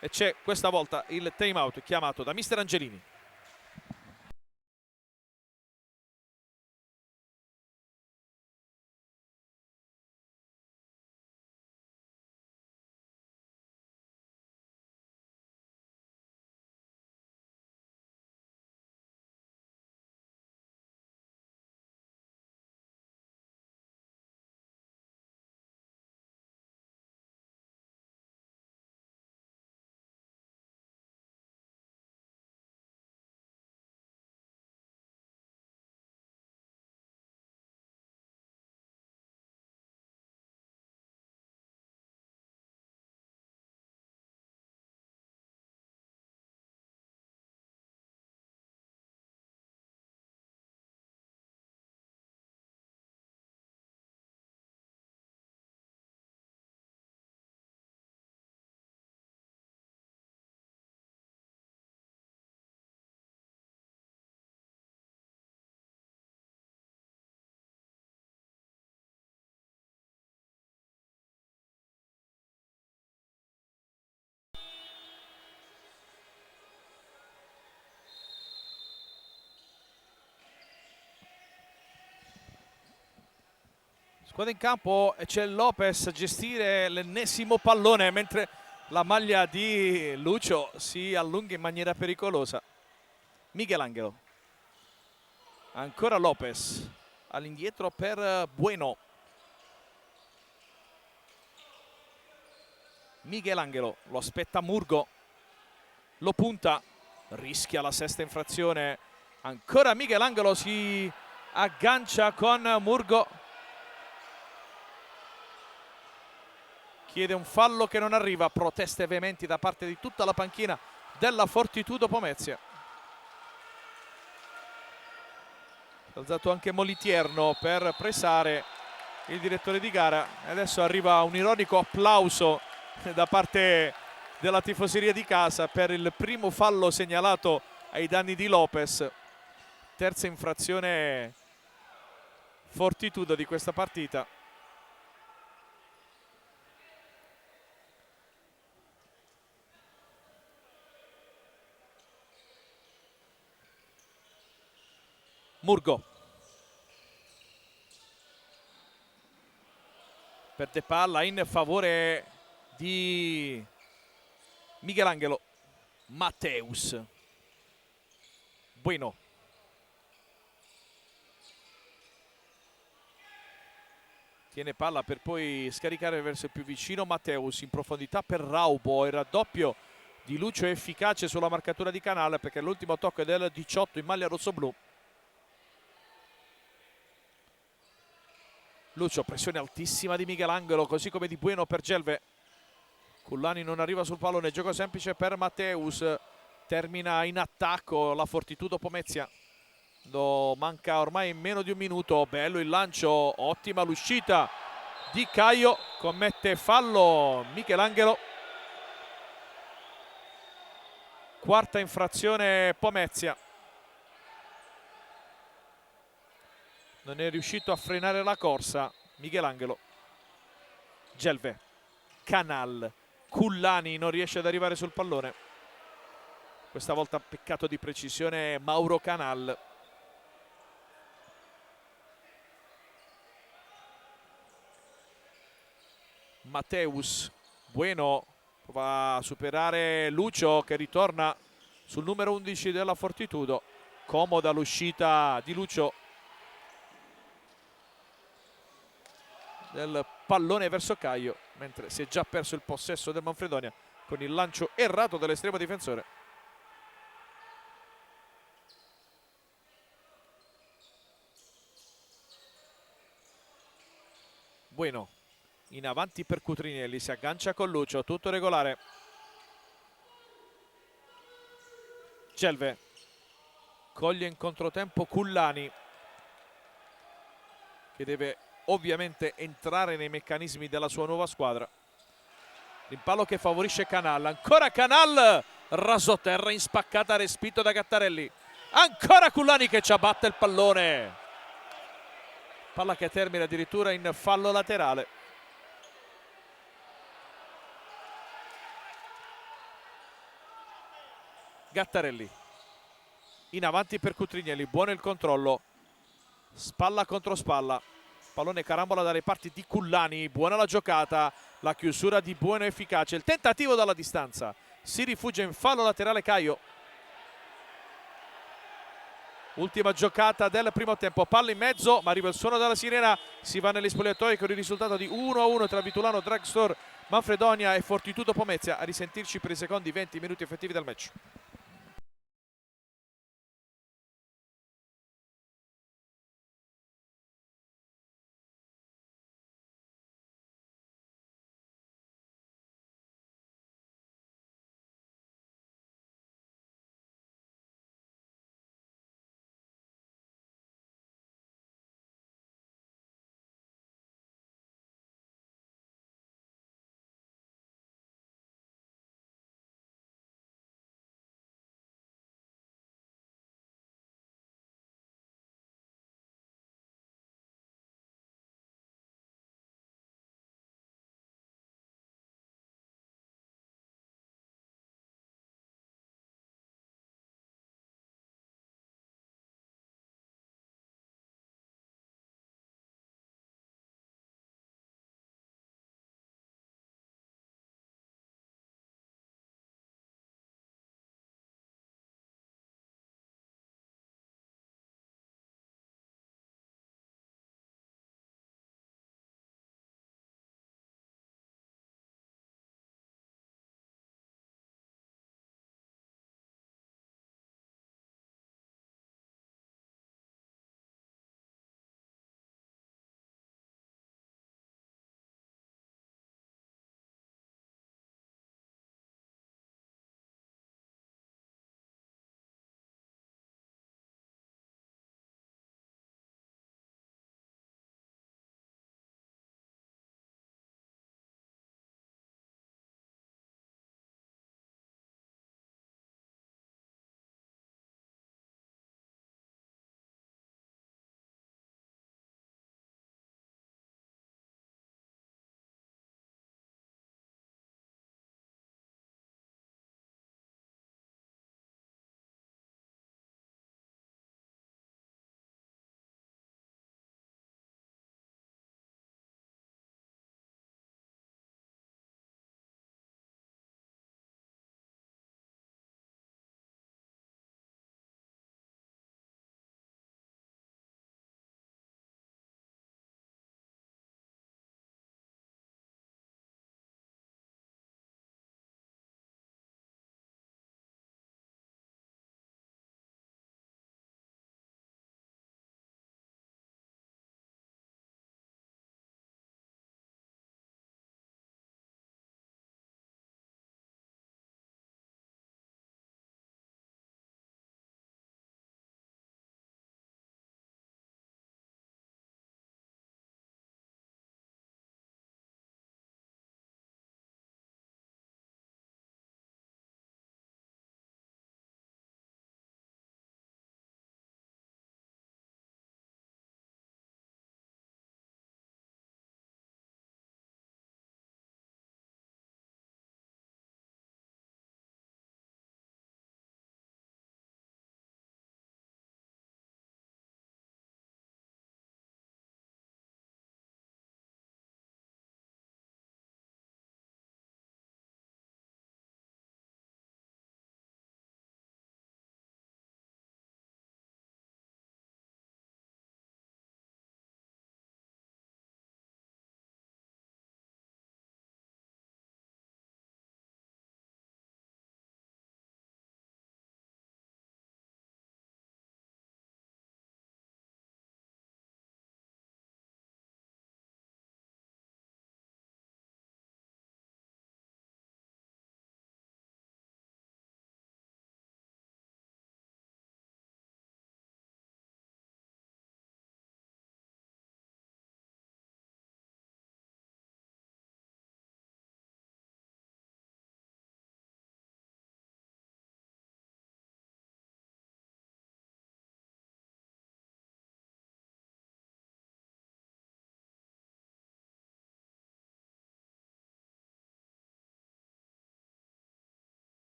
E c'è questa volta il time out chiamato da mister Angelini. Squadra in campo e c'è Lopez a gestire l'ennesimo pallone, mentre la maglia di Lucio si allunga in maniera pericolosa. Michelangelo, ancora Lopez, all'indietro per Bueno. Michelangelo, lo aspetta Murgo, lo punta, rischia la sesta infrazione. Ancora Michelangelo, si aggancia con Murgo. Chiede un fallo che non arriva, proteste veementi da parte di tutta la panchina della Fortitudo Pomezia. Ha alzato anche Molitierno per pressare il direttore di gara. E adesso arriva un ironico applauso da parte della tifoseria di casa per il primo fallo segnalato ai danni di Lopez. Terza infrazione Fortitudo di questa partita. Murgo, perde palla in favore di Michelangelo. Matteus, Bueno, tiene palla per poi scaricare verso il più vicino Matteus in profondità per Raubo. Il raddoppio di Lucio è efficace sulla marcatura di Canale, perché l'ultimo tocco è del 18 in maglia rossoblù. Lucio, pressione altissima di Michelangelo, così come di Bueno per Gelve. Cullani non arriva sul pallone, gioco semplice per Matteus. Termina in attacco la Fortitudo Pomezia. Manca ormai meno di un minuto. Bello il lancio, ottima l'uscita di Caio. Commette fallo Michelangelo. Quarta infrazione Pomezia. Non è riuscito a frenare la corsa Michelangelo. Gelve, Canal, Cullani non riesce ad arrivare sul pallone. Questa volta peccato di precisione Mauro Canal. Matteus, Bueno va a superare Lucio che ritorna sul numero 11 della Fortitudo. Comoda l'uscita di Lucio del pallone verso Caio, mentre si è già perso il possesso del Manfredonia con il lancio errato dell'estremo difensore. Bueno in avanti per Cutrinelli, si aggancia con Lucio, tutto regolare. Celve coglie in controtempo Cullani, che deve ovviamente entrare nei meccanismi della sua nuova squadra. Rimpallo che favorisce Canal, ancora Canal, rasoterra in spaccata, respinto da Gattarelli. Ancora Cullani che ci abbatte il pallone. Palla che termina addirittura in fallo laterale. Gattarelli in avanti per Cutrinelli, buono il controllo, spalla contro spalla, pallone carambola dalle parti di Cullani, buona la giocata, la chiusura di Bueno efficace, il tentativo dalla distanza, si rifugia in fallo laterale Caio. Ultima giocata del primo tempo, palla in mezzo, ma arriva il suono della sirena, si va negli spogliatoi con il risultato di 1-1 tra Vitulano Drugstore Manfredonia e Fortitudo Pomezia. A risentirci per i secondi 20 minuti effettivi del match.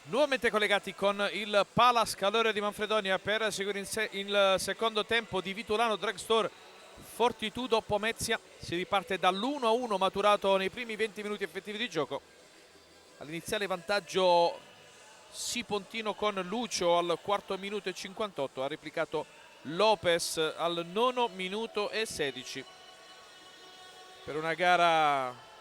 Nuovamente collegati con il Palascalore di Manfredonia per seguire il secondo tempo di Vitulano Drugstore Fortitudo Pomezia. Si riparte dall'1-1 maturato nei primi 20 minuti effettivi di gioco. All'iniziale vantaggio Sipontino con Lucio al quarto minuto e 58, ha replicato Lopez al nono minuto e 16. Per una gara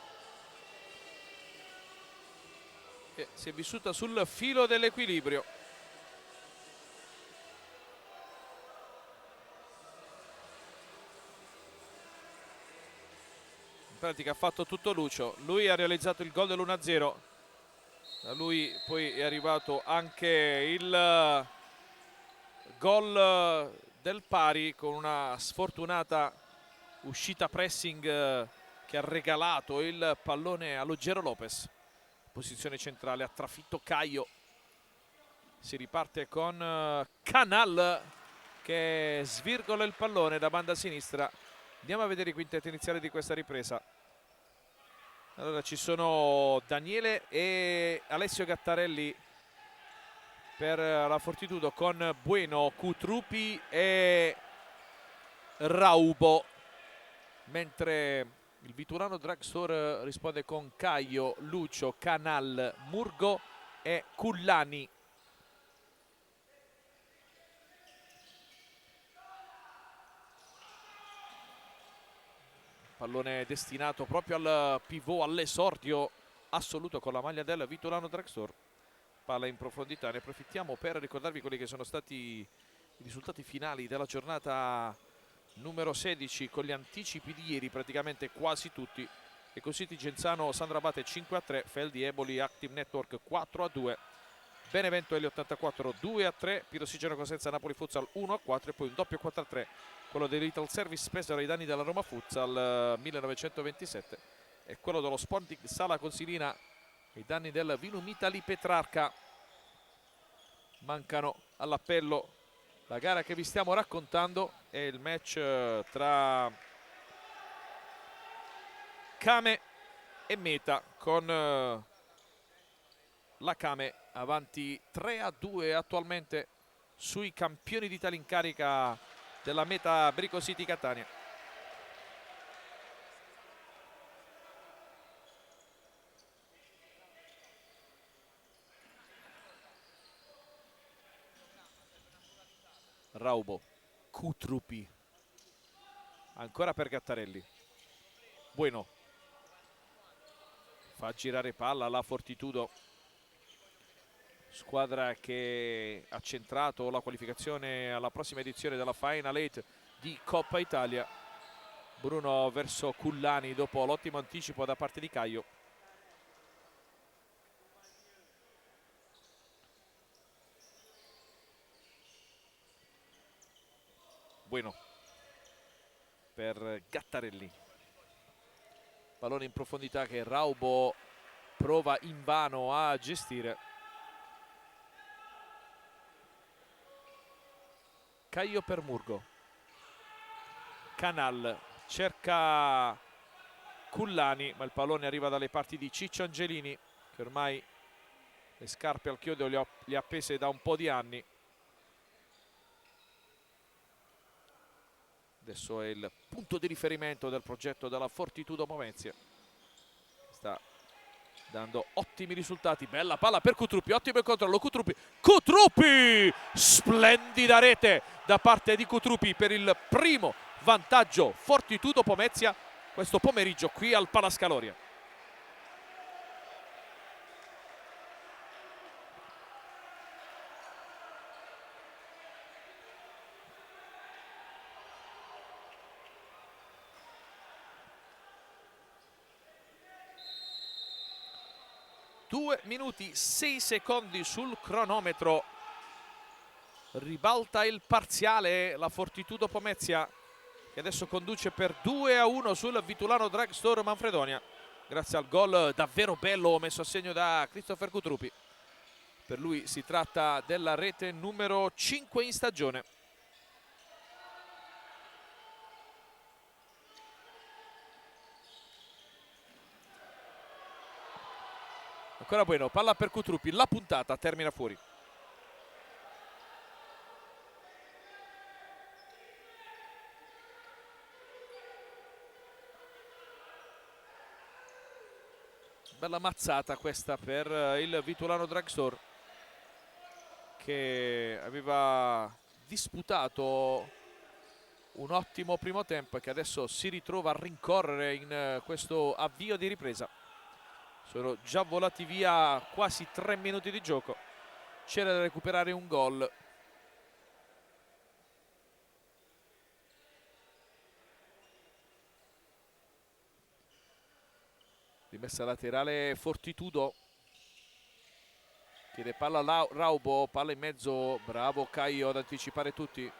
che si è vissuta sul filo dell'equilibrio. In pratica ha fatto tutto Lucio, lui ha realizzato il gol dell'1-0, da lui poi è arrivato anche il gol del pari con una sfortunata uscita pressing che ha regalato il pallone a Ruggero Lopez. Posizione centrale, ha trafitto Caio. Si riparte con Canal che svirgola il pallone da banda sinistra. Andiamo a vedere i quintetti iniziali di questa ripresa. Allora ci sono Daniele e Alessio Gattarelli per la Fortitudo, con Bueno, Cutrupi e Raubo, mentre il Vitulano Drugstore risponde con Caio, Lucio, Canal, Murgo e Cullani. Pallone destinato proprio al pivot, all'esordio assoluto con la maglia del Vitulano Drugstore. Palla in profondità, ne approfittiamo per ricordarvi quelli che sono stati i risultati finali della giornata numero 16, con gli anticipi di ieri praticamente quasi tutti. Ecositi Genzano Sandro Abate 5-3, Feldi Eboli Active Network 4-2, Benevento L84 2-3, Pirossigeno Cosenza Napoli Futsal 1-4 e poi un doppio 4-3, quello dei Little Service Pesaro ai danni della Roma Futsal 1927 e quello dello Spontic Sala Consilina ai danni del Vinum Italy Petrarca. Mancano all'appello. La gara che vi stiamo raccontando è il match tra Kame e Meta, con la Kame avanti 3-2 attualmente sui campioni d'Italia in carica della Meta Brico City Catania. Raubo, Cutrupi, ancora per Gattarelli. Bueno fa girare palla la Fortitudo, squadra che ha centrato la qualificazione alla prossima edizione della Final 8 di Coppa Italia. Bruno verso Cullani dopo l'ottimo anticipo da parte di Caio. Bueno per Gattarelli, pallone in profondità che Raubo prova invano a gestire. Caio per Murgo, Canal cerca Cullani, ma il pallone arriva dalle parti di Ciccio Angelini, che ormai le scarpe al chiodo le ha appese da un po' di anni. Adesso è il punto di riferimento del progetto della Fortitudo Pomezia. Sta dando ottimi risultati. Bella palla per Cutrupi, ottimo il controllo. Cutrupi! Splendida rete da parte di Cutrupi per il primo vantaggio Fortitudo Pomezia questo pomeriggio qui al Palascaloria. Due minuti 6 secondi sul cronometro. Ribalta il parziale la Fortitudo Pomezia, che adesso conduce per 2-1 sul Vitulano Drugstore Manfredonia, grazie al gol davvero bello messo a segno da Christopher Cutrupi. Per lui si tratta della rete numero 5 in stagione. Ancora Bueno, palla per Cutruppi, la puntata termina fuori. Bella mazzata questa per il Vitulano Drugstore, che aveva disputato un ottimo primo tempo e che adesso si ritrova a rincorrere in questo avvio di ripresa. Sono già volati via quasi 3 minuti di gioco, c'era da recuperare un gol. Rimessa laterale Fortitudo, chiede palla a Raubo, palla in mezzo, bravo Caio ad anticipare tutti,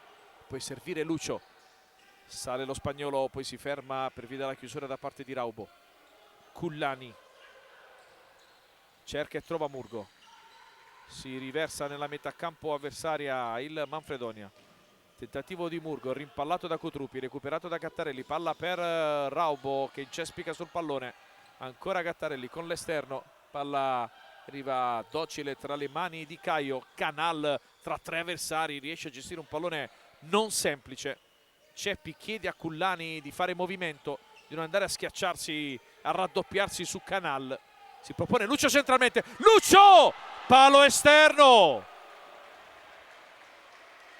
poi servire Lucio, sale lo spagnolo, poi si ferma per via della chiusura da parte di Raubo. Cullani cerca e trova Murgo, si riversa nella metà campo avversaria il Manfredonia, tentativo di Murgo, rimpallato da Cutruppi, recuperato da Gattarelli, palla per Raubo che incespica sul pallone, ancora Gattarelli con l'esterno, palla arriva docile tra le mani di Caio, Canal tra 3 avversari, riesce a gestire un pallone non semplice. Ceppi chiede a Cullani di fare movimento, di non andare a schiacciarsi, a raddoppiarsi su Canal. Si propone Lucio centralmente, Lucio! Palo esterno!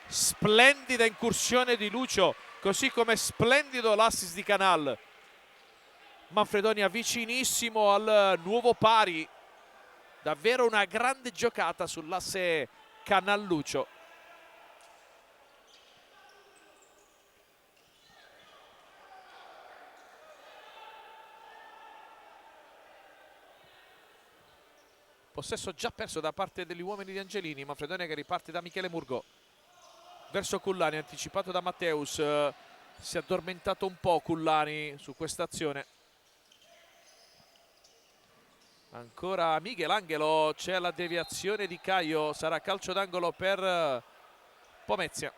Splendida incursione di Lucio, così come splendido l'assist di Canal. Manfredonia vicinissimo al nuovo pari, davvero una grande giocata sull'asse Canal-Lucio. Possesso già perso da parte degli uomini di Angelini, Manfredonia che riparte da Michele Murgo verso Cullani, anticipato da Matteus, si è addormentato un po' Cullani su questa azione. Ancora Michelangelo, c'è la deviazione di Caio, sarà calcio d'angolo per Pomezia.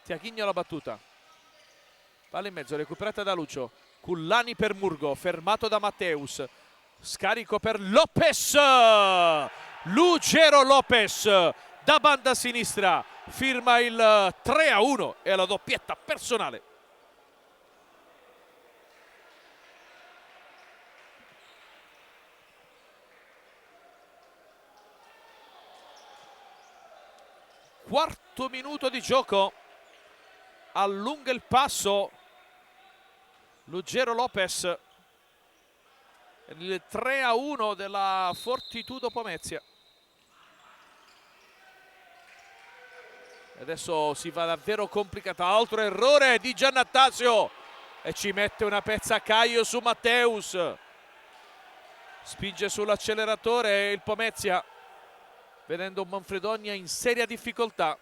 Tiachigno alla battuta, palla in mezzo recuperata da Lucio, Cullani per Murgo, fermato da Matteus, scarico per Lopez, Lugero Lopez da banda sinistra firma il 3-1 e la doppietta personale. Quarto minuto di gioco, allunga il passo Lugero Lopez, il 3-1 della Fortitudo Pomezia. Adesso si va davvero complicata, altro errore di Giannattasio e ci mette una pezza Caio su Matteus, spinge sull'acceleratore il Pomezia, vedendo Manfredonia in seria difficoltà.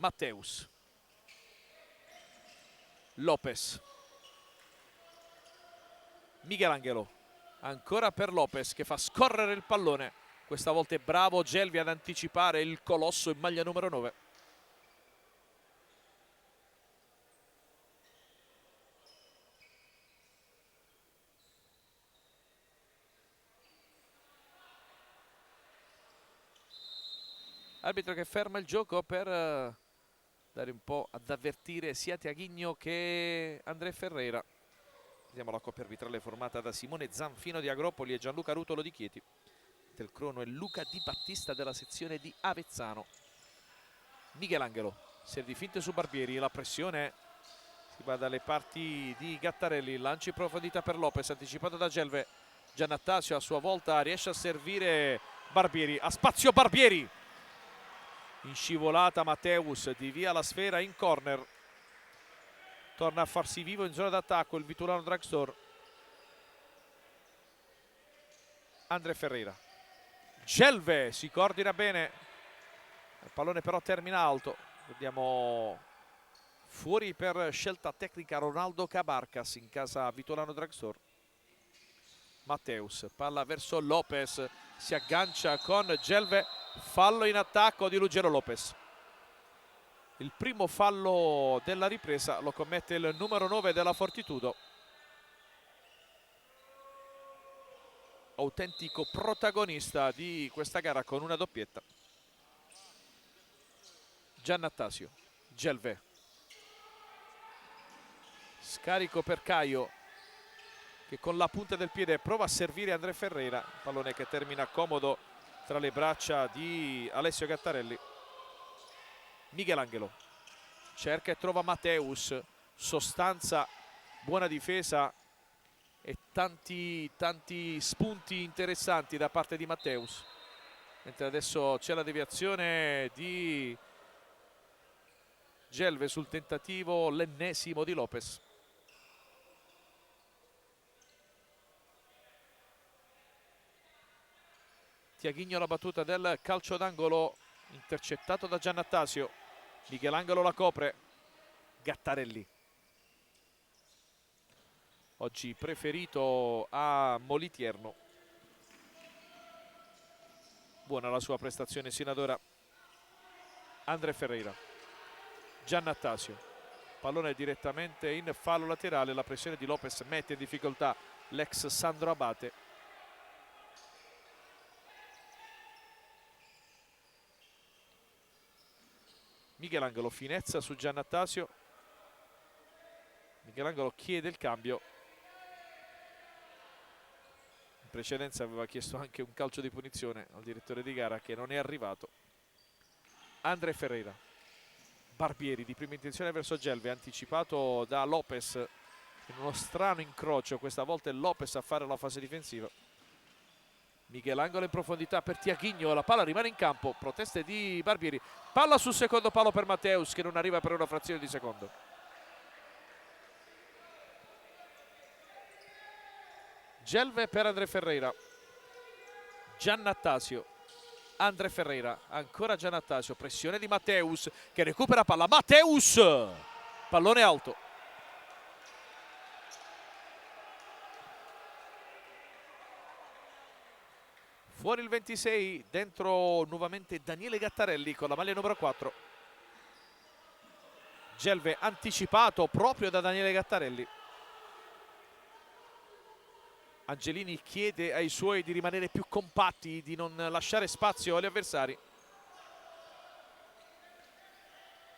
Matteus, Lopez, Michelangelo, ancora per Lopez che fa scorrere il pallone, questa volta è bravo Gelvi ad anticipare il colosso in maglia numero 9. Arbitro che ferma il gioco per dare un po' ad avvertire sia Tiachigno che André Ferreira. Vediamo la coppia arbitrale formata da Simone Zanfino di Agropoli e Gianluca Rutolo di Chieti. Del crono è Luca Di Battista della sezione di Avezzano. Michelangelo, serve finte su Barbieri, la pressione si va dalle parti di Gattarelli, lancio in profondità per Lopez, anticipato da Gelve. Giannattasio a sua volta riesce a servire Barbieri, a spazio Barbieri. In scivolata Matteus divia la sfera in corner, torna a farsi vivo in zona d'attacco il Vitulano Drugstore. André Ferreira, Gelve si coordina bene, il pallone però termina alto, vediamo Fuori per scelta tecnica Ronaldo Cabarcas in casa Vitolano Drugstore. Matteus, palla verso Lopez, si aggancia con Gelve, fallo in attacco di Ruggero Lopez. Il primo fallo della ripresa lo commette il numero 9 della Fortitudo. Autentico protagonista di questa gara con una doppietta. Giannattasio, Gelve. Scarico per Caio, che con la punta del piede prova a servire André Ferreira. Pallone che termina comodo tra le braccia di Alessio Gattarelli. Michelangelo cerca e trova Matteus, sostanza, buona difesa e tanti spunti interessanti da parte di Matteus. Mentre adesso c'è la deviazione di Gelve sul tentativo, l'ennesimo di Lopez. Tiaghigno la battuta del calcio d'angolo, intercettato da Giannattasio. Michelangelo la copre. Gattarelli, oggi preferito a Molitierno. Buona la sua prestazione sino ad ora. André Ferreira, Giannattasio, pallone direttamente in fallo laterale. La pressione di Lopez mette in difficoltà l'ex Sandro Abate. Michelangelo, finezza su Giannattasio. Michelangelo chiede il cambio. In precedenza aveva chiesto anche un calcio di punizione al direttore di gara, che non è arrivato. André Ferreira, Barbieri di prima intenzione verso Gelve, anticipato da Lopez in uno strano incrocio. Questa volta è Lopez a fare la fase difensiva. Michelangelo in profondità per Tiaghigno, la palla rimane in campo, proteste di Barbieri, palla sul secondo palo per Matteus, che non arriva per una frazione di secondo. Gelve per André Ferreira, Giannattasio, André Ferreira, ancora Giannattasio, pressione di Matteus che recupera palla, Matteus, pallone alto. Fuori il 26, dentro nuovamente Daniele Gattarelli con la maglia numero 4. Gelve anticipato proprio da Daniele Gattarelli. Angelini chiede ai suoi di rimanere più compatti, di non lasciare spazio agli avversari.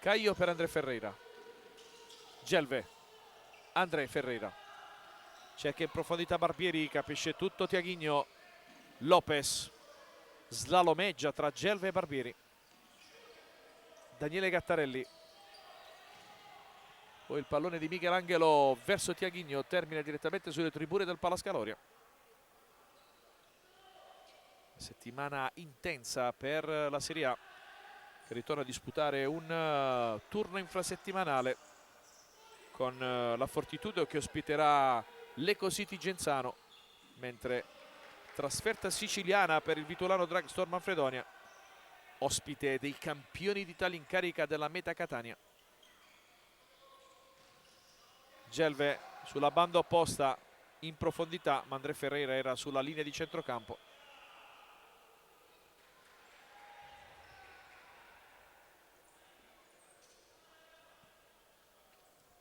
Caio per André Ferreira. Gelve, André Ferreira. Cerca in profondità Barbieri, capisce tutto Tiaghigno. Lopez slalomeggia tra Gelve e Barbieri. Daniele Gattarelli. Poi il pallone di Michelangelo verso Tiaghigno, termina direttamente sulle tribune del Palascaloria. Settimana intensa per la Serie A, che ritorna a disputare un turno infrasettimanale con la Fortitudo che ospiterà l'Ecocity Genzano, mentre trasferta siciliana per il Vitolano Drugstore Manfredonia, ospite dei campioni d'Italia in carica della Meta Catania. Gelve sulla banda opposta in profondità, ma André Ferreira era sulla linea di centrocampo.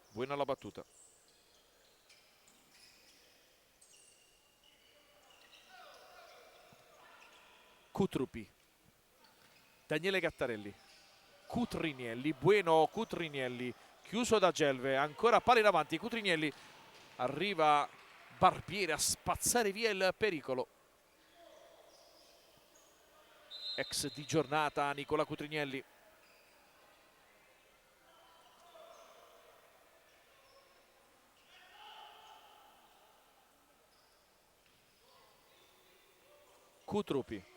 Buona la battuta. Cutrupi, Daniele Gattarelli, Cutrinielli, buono Cutrinielli, chiuso da Gelve, ancora palla in avanti, Cutrinielli, arriva Barbieri a spazzare via il pericolo. Ex di giornata Nicola Cutrinielli. Cutrupi,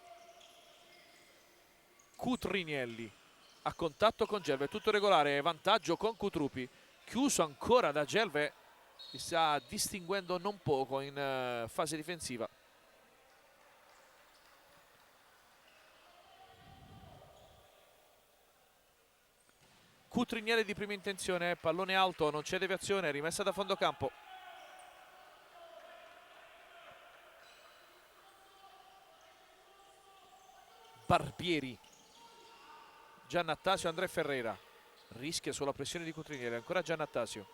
Cutrinielli a contatto con Gelve, tutto regolare, vantaggio con Cutrupi, chiuso ancora da Gelve, si sta distinguendo non poco in fase difensiva. Cutrinielli di prima intenzione, pallone alto, non c'è deviazione, rimessa da fondo campo. Barbieri, Giannattasio, André Ferreira, rischia sulla pressione di Cutrinielli, ancora Giannattasio,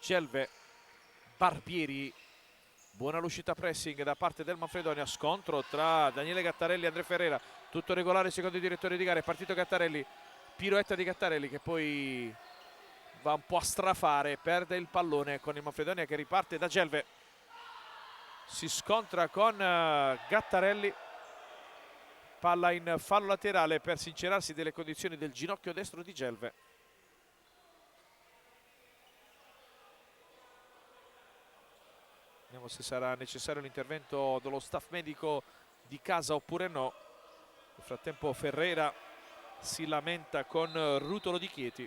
Gelve, Barbieri, buona l'uscita pressing da parte del Manfredonia, scontro tra Daniele Gattarelli e André Ferreira, tutto regolare secondo i direttori di gara, è partito Gattarelli, piroetta di Gattarelli che poi va un po' a strafare, perde il pallone con il Manfredonia che riparte da Gelve, si scontra con Gattarelli, palla in fallo laterale per sincerarsi delle condizioni del ginocchio destro di Gelve. Vediamo se sarà necessario l'intervento dello staff medico di casa oppure no. Nel frattempo Ferreira si lamenta con rutolo di Chieti.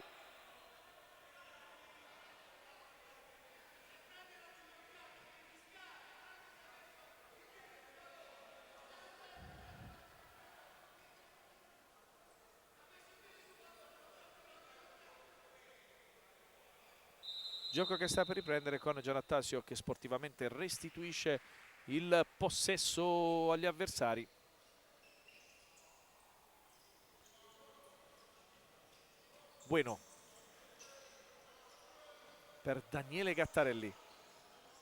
Gioco che sta per riprendere con Giannattasio che sportivamente restituisce il possesso agli avversari. Bueno per Daniele Gattarelli,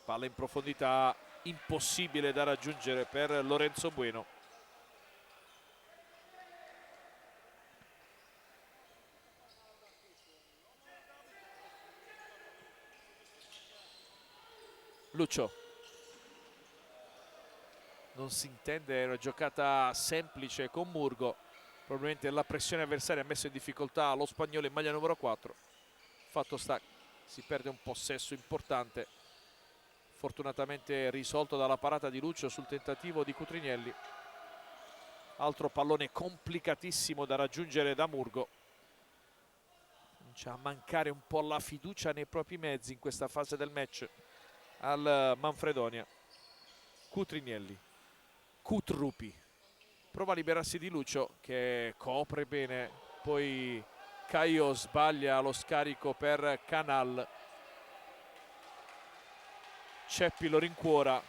palla in profondità, impossibile da raggiungere per Lorenzo Bueno. Lucio, non si intende, è una giocata semplice con Murgo, probabilmente la pressione avversaria ha messo in difficoltà lo spagnolo in maglia numero 4. Fatto sta, si perde un possesso importante, fortunatamente risolto dalla parata di Lucio sul tentativo di Cutrinielli. Altro pallone complicatissimo da raggiungere da Murgo. Comincia a mancare un po' la fiducia nei propri mezzi in questa fase del match al Manfredonia. Cutrinielli, Cutrupi, prova a liberarsi di Lucio che copre bene, poi Caio sbaglia lo scarico per Canal, Ceppi lo rincuora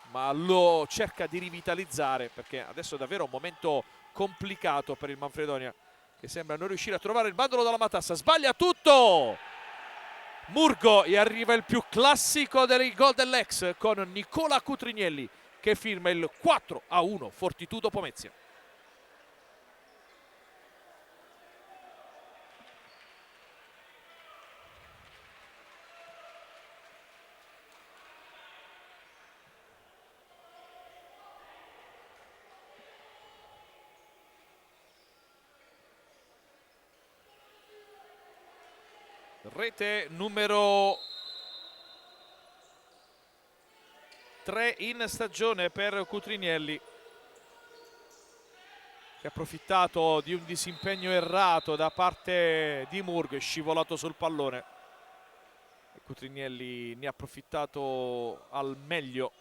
ma lo cerca di rivitalizzare perché adesso è davvero un momento complicato per il Manfredonia che sembra non riuscire a trovare il bandolo dalla matassa, sbaglia tutto Murgo e arriva il più classico dei gol dell'ex con Nicola Cutrinielli che firma il 4-1 Fortitudo Pomezia. Rete numero 3 in stagione per Cutrinielli che ha approfittato di un disimpegno errato da parte di Murgo, è scivolato sul pallone e Cutrinielli ne ha approfittato al meglio.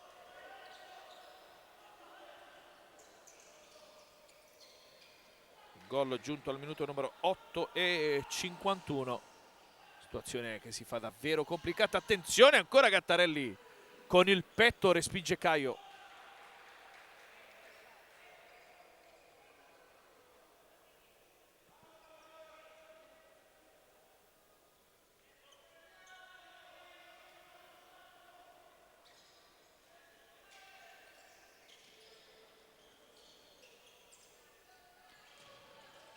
Gol giunto al minuto numero 8:51. Situazione che si fa davvero complicata. Attenzione ancora Gattarelli con il petto respinge Caio.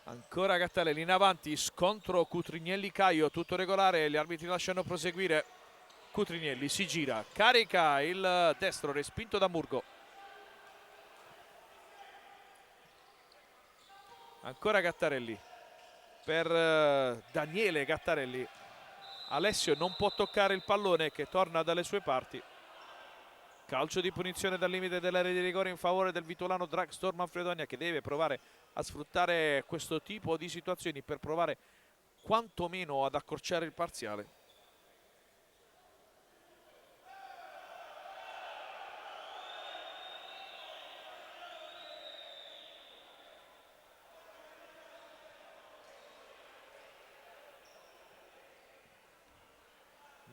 Ancora Gattarelli in avanti, scontro Cutrinielli-Caio, tutto regolare, gli arbitri lasciano proseguire. Cutrinielli si gira, carica il destro, respinto da Murgo. Ancora Gattarelli per Daniele Gattarelli. Alessio non può toccare il pallone che torna dalle sue parti. Calcio di punizione dal limite dell'area di rigore in favore del Vitolano Dragstore Manfredonia che deve provare a sfruttare questo tipo di situazioni per provare quantomeno ad accorciare il parziale.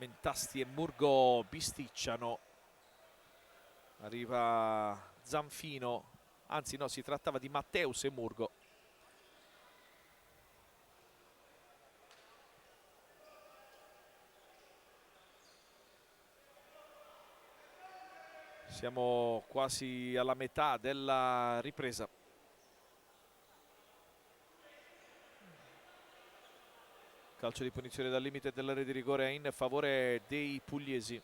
Mentasti e Murgo bisticciano. Arriva Zanfino, anzi no, si trattava di Matteus e Murgo. Siamo quasi alla metà della ripresa. Calcio di punizione dal limite dell'area di rigore in favore dei pugliesi.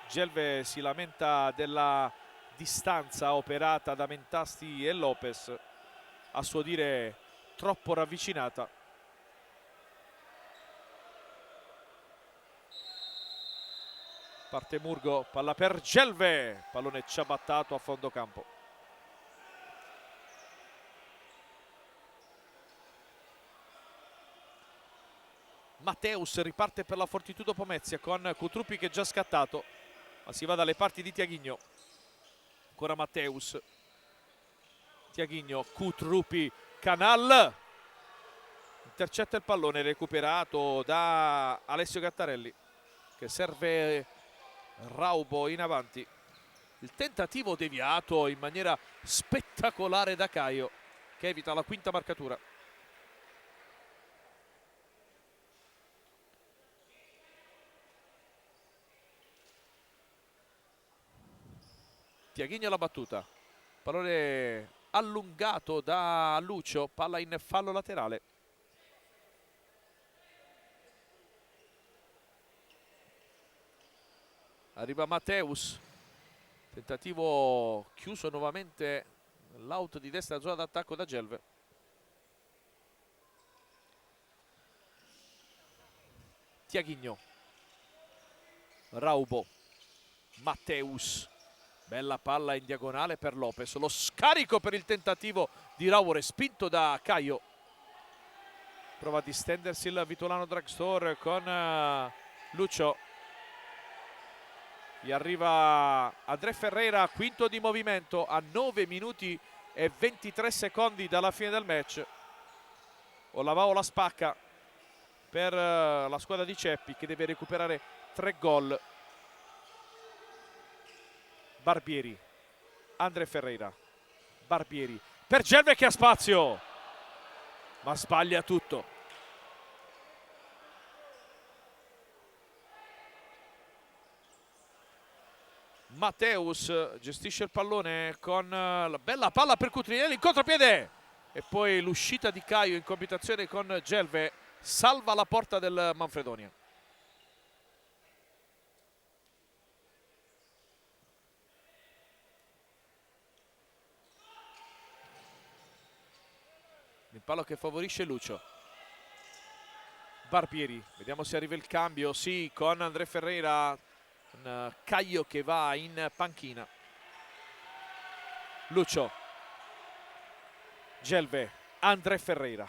Gelve si lamenta della distanza operata da Mentasti e Lopez, a suo dire troppo ravvicinata. Parte Murgo, palla per Gelve, pallone ciabattato a fondo campo. Matteus riparte per la Fortitudo Pomezia con Cutruppi che è già scattato, ma si va dalle parti di Tiaghigno. Ancora Matteus, Tiaghigno, Cutruppi, Canal intercetta il pallone recuperato da Alessio Gattarelli, che serve Raubo in avanti. Il tentativo deviato in maniera spettacolare da Caio, che evita la quinta marcatura. Tiaghigno la battuta, pallone allungato da Lucio, palla in fallo laterale. Arriva Matteus, tentativo chiuso nuovamente, l'out di destra, zona d'attacco da Gelve. Tiaghigno, Raubo, Matteus, bella palla in diagonale per Lopez, lo scarico per il tentativo di Raubo respinto da Caio. Prova a distendersi il Vitolano Drugstore con Lucio. Gli arriva André Ferreira, quinto di movimento a 9 minuti e 23 secondi dalla fine del match. Olavao la spacca per la squadra di Ceppi, che deve recuperare 3 gol. Barbieri, André Ferreira, Barbieri per Gelve che ha spazio, ma sbaglia tutto. Matteus gestisce il pallone con la bella palla per Cutrinelli in contropiede, e poi l'uscita di Caio in coabitazione con Gelve salva la porta del Manfredonia. Il palo che favorisce Lucio. Barbieri, vediamo se arriva il cambio, sì, con André Ferreira, con Caio che va in panchina. Lucio, Gelve, André Ferreira,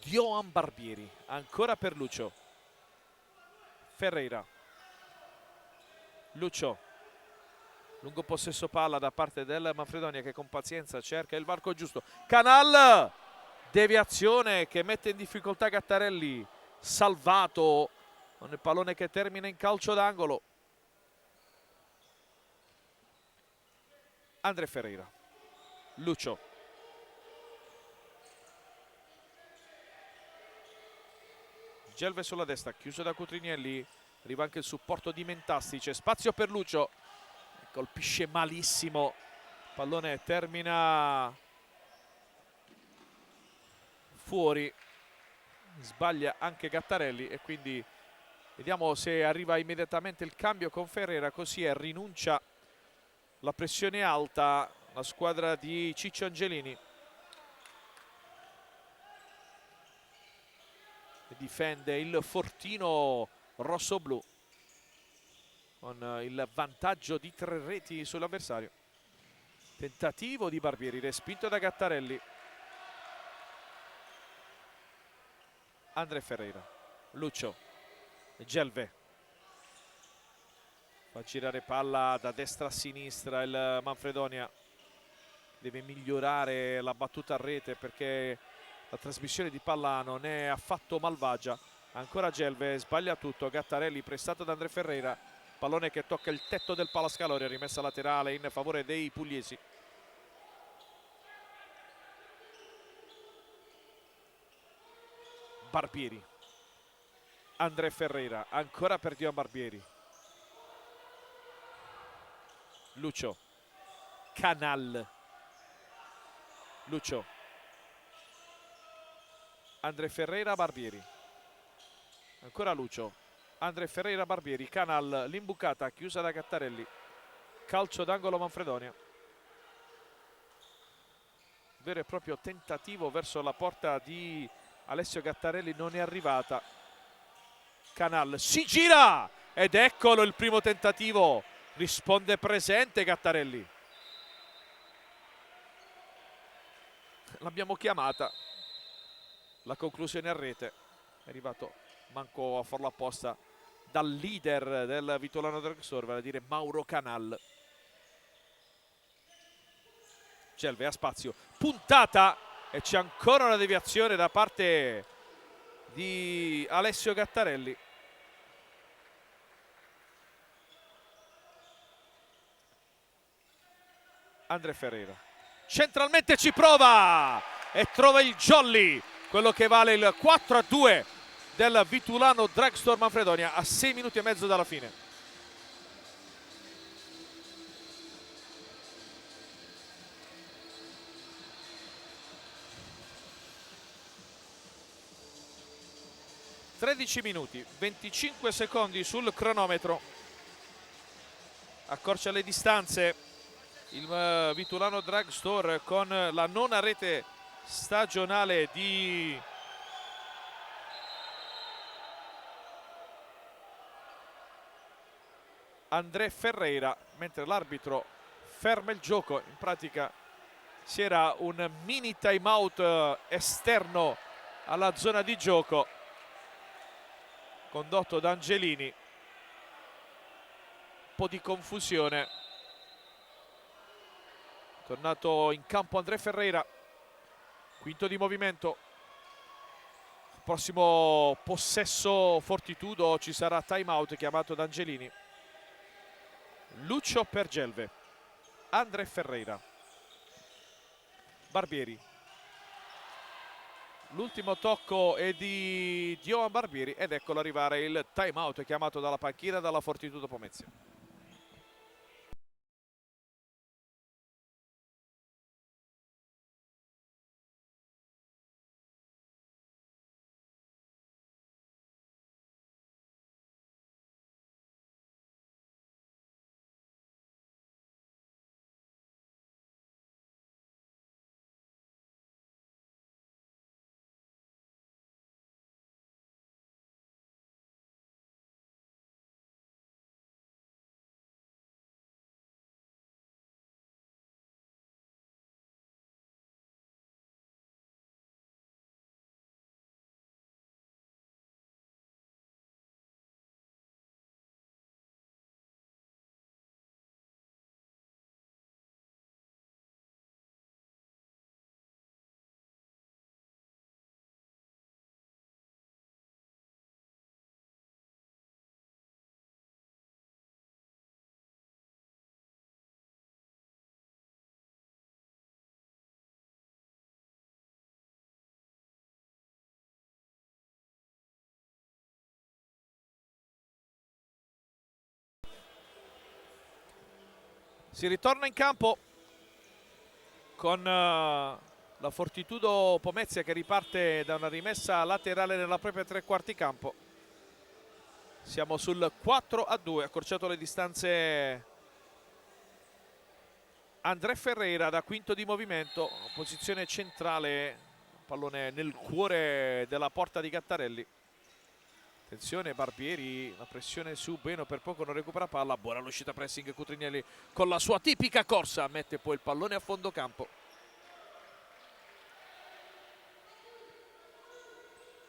Dioan Barbieri, ancora per Lucio. Ferreira, Lucio, lungo possesso palla da parte del Manfredonia, che con pazienza cerca il varco giusto. Canal, deviazione che mette in difficoltà Gattarelli, salvato con il pallone che termina in calcio d'angolo. André Ferreira, Lucio, Gelve sulla destra, chiuso da Cutrinelli, arriva anche il supporto di Mentasti, c'è spazio per Lucio, colpisce malissimo, pallone termina fuori, sbaglia anche Gattarelli, e quindi vediamo se arriva immediatamente il cambio con Ferreira, così rinuncia la pressione alta la squadra di Ciccio Angelini. Difende il fortino rosso-blu con il vantaggio di 3 reti sull'avversario. Tentativo di Barbieri, respinto da Gattarelli. André Ferreira, Lucio, Gelve, fa girare palla da destra a sinistra il Manfredonia, deve migliorare la battuta a rete perché la trasmissione di palla non è affatto malvagia. Ancora Gelve, sbaglia tutto, Gattarelli prestato da André Ferreira, pallone che tocca il tetto del palascalore, rimessa laterale in favore dei pugliesi. Barbieri, André Ferreira, ancora per Dion Barbieri, Lucio, Canal, Lucio, André Ferreira, Barbieri, ancora Lucio, André Ferreira, Barbieri, Canal, l'imbucata chiusa da Gattarelli, calcio d'angolo Manfredonia. Vero e proprio tentativo verso la porta di Alessio Gattarelli, non è arrivata. Canal si gira ed eccolo il primo tentativo, risponde presente Gattarelli. L'abbiamo chiamata, la conclusione a rete è arrivato manco a farlo apposta dal leader del Vitolano Dragstore, vale a dire Mauro Canal. Gelve ha spazio, puntata, e c'è ancora una deviazione da parte di Alessio Gattarelli. André Ferreira centralmente ci prova e trova il jolly, quello che vale il 4-2 del Vitulano Dragstore Manfredonia a 6 minuti e mezzo dalla fine. (13 minuti 25 secondi sul cronometro). Accorcia le distanze il Vitulano Dragstore con la nona rete stagionale di André Ferreira, mentre l'arbitro ferma il gioco. In pratica si era un mini time out esterno alla zona di gioco condotto da Angelini. Un po' di confusione. Tornato in campo André Ferreira, quinto di movimento. Prossimo possesso Fortitudo ci sarà time out chiamato da Angelini. Lucio per Gelve, André Ferreira, Barbieri. L'ultimo tocco è di Dion Barbieri ed eccolo arrivare il time out chiamato dalla panchina dalla Fortitudo Pomezia. Si ritorna in campo con la Fortitudo Pomezia che riparte da una rimessa laterale nella propria tre quarti campo. Siamo sul 4-2, accorciato le distanze André Ferreira da quinto di movimento, posizione centrale, pallone nel cuore della porta di Gattarelli. Attenzione Barbieri, la pressione su Beno, per poco non recupera palla, buona l'uscita pressing Cutrinelli con la sua tipica corsa, mette poi il pallone a fondo campo.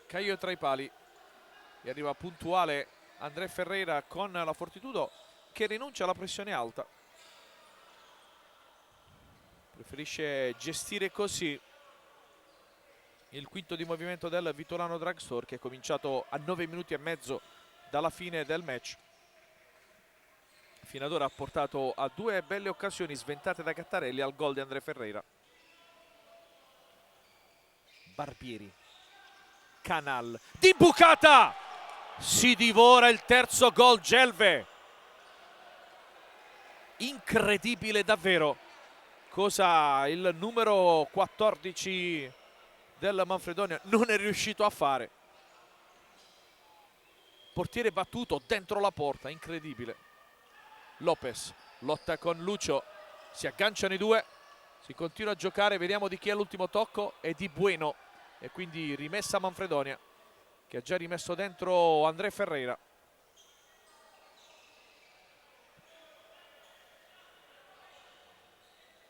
Caio tra i pali e arriva puntuale André Ferreira con la Fortitudo che rinuncia alla pressione alta. Preferisce gestire così il quinto di movimento del Vitolano Drugstore, che è cominciato a 9 minuti e mezzo dalla fine del match. Fino ad ora ha portato a 2 belle occasioni sventate da Gattarelli al gol di André Ferreira. Barbieri, Canal, di bucata! Si divora il terzo gol Gelve. Incredibile davvero cosa il numero 14 del Manfredonia non è riuscito a fare. Portiere battuto dentro la porta, incredibile. Lopez lotta con Lucio, si agganciano i due, si continua a giocare, vediamo di chi è l'ultimo tocco, è di Bueno, e quindi rimessa Manfredonia, che ha già rimesso dentro André Ferreira.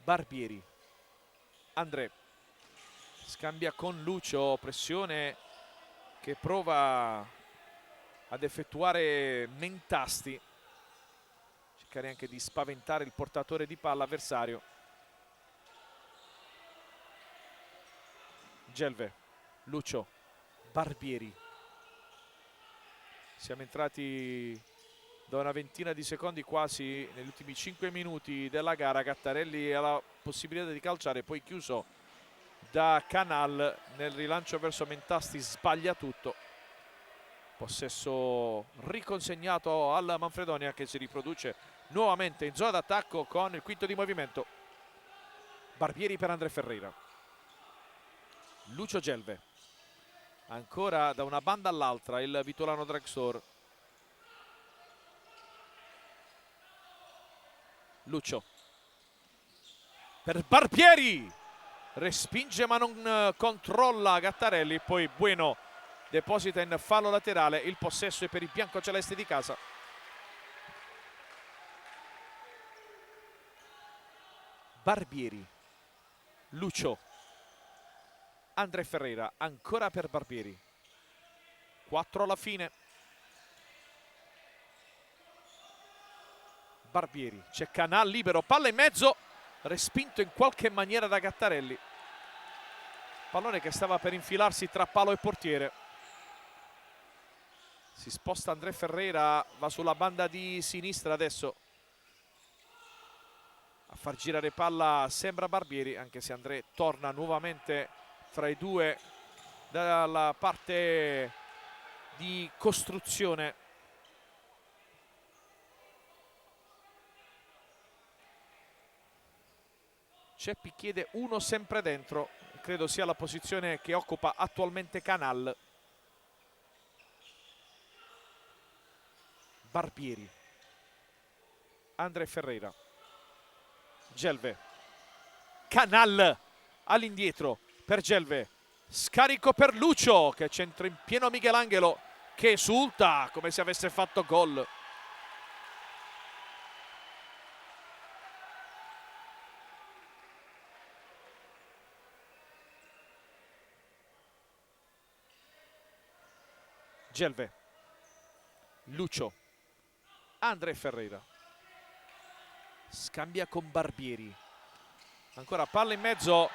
Barbieri, André scambia con Lucio, pressione che prova ad effettuare Mentasti, cercare anche di spaventare il portatore di palla avversario. Gelve, Lucio, Barbieri. Siamo entrati da una ventina di secondi quasi negli ultimi 5 minuti della gara. Gattarelli ha la possibilità di calciare, poi chiuso da Canal nel rilancio verso Mentasti, sbaglia tutto. Possesso riconsegnato alla Manfredonia, che si riproduce nuovamente in zona d'attacco con il quinto di movimento. Barbieri per André Ferreira. Lucio Gelve. Ancora da una banda all'altra il Vitolano Drugstore. Lucio per Barbieri, respinge ma non controlla Gattarelli, poi Bueno deposita in fallo laterale. Il possesso è per i biancocelesti di casa. Barbieri, Lucio, André Ferreira, ancora per Barbieri. 4 alla fine. Barbieri, c'è Canal libero, palla in mezzo, respinto in qualche maniera da Gattarelli. Pallone che stava per infilarsi tra palo e portiere. Si sposta André Ferreira, va sulla banda di sinistra adesso. A far girare palla sembra Barbieri, anche se André torna nuovamente fra i due dalla parte di costruzione. Ceppi chiede uno sempre dentro, credo sia la posizione che occupa attualmente Canal. Barbieri, André Ferreira, Gelve, Canal all'indietro per Gelve, scarico per Lucio che centra in pieno Michelangelo, che esulta come se avesse fatto gol. Gelve, Lucio, André Ferreira, scambia con Barbieri, ancora palla in mezzo,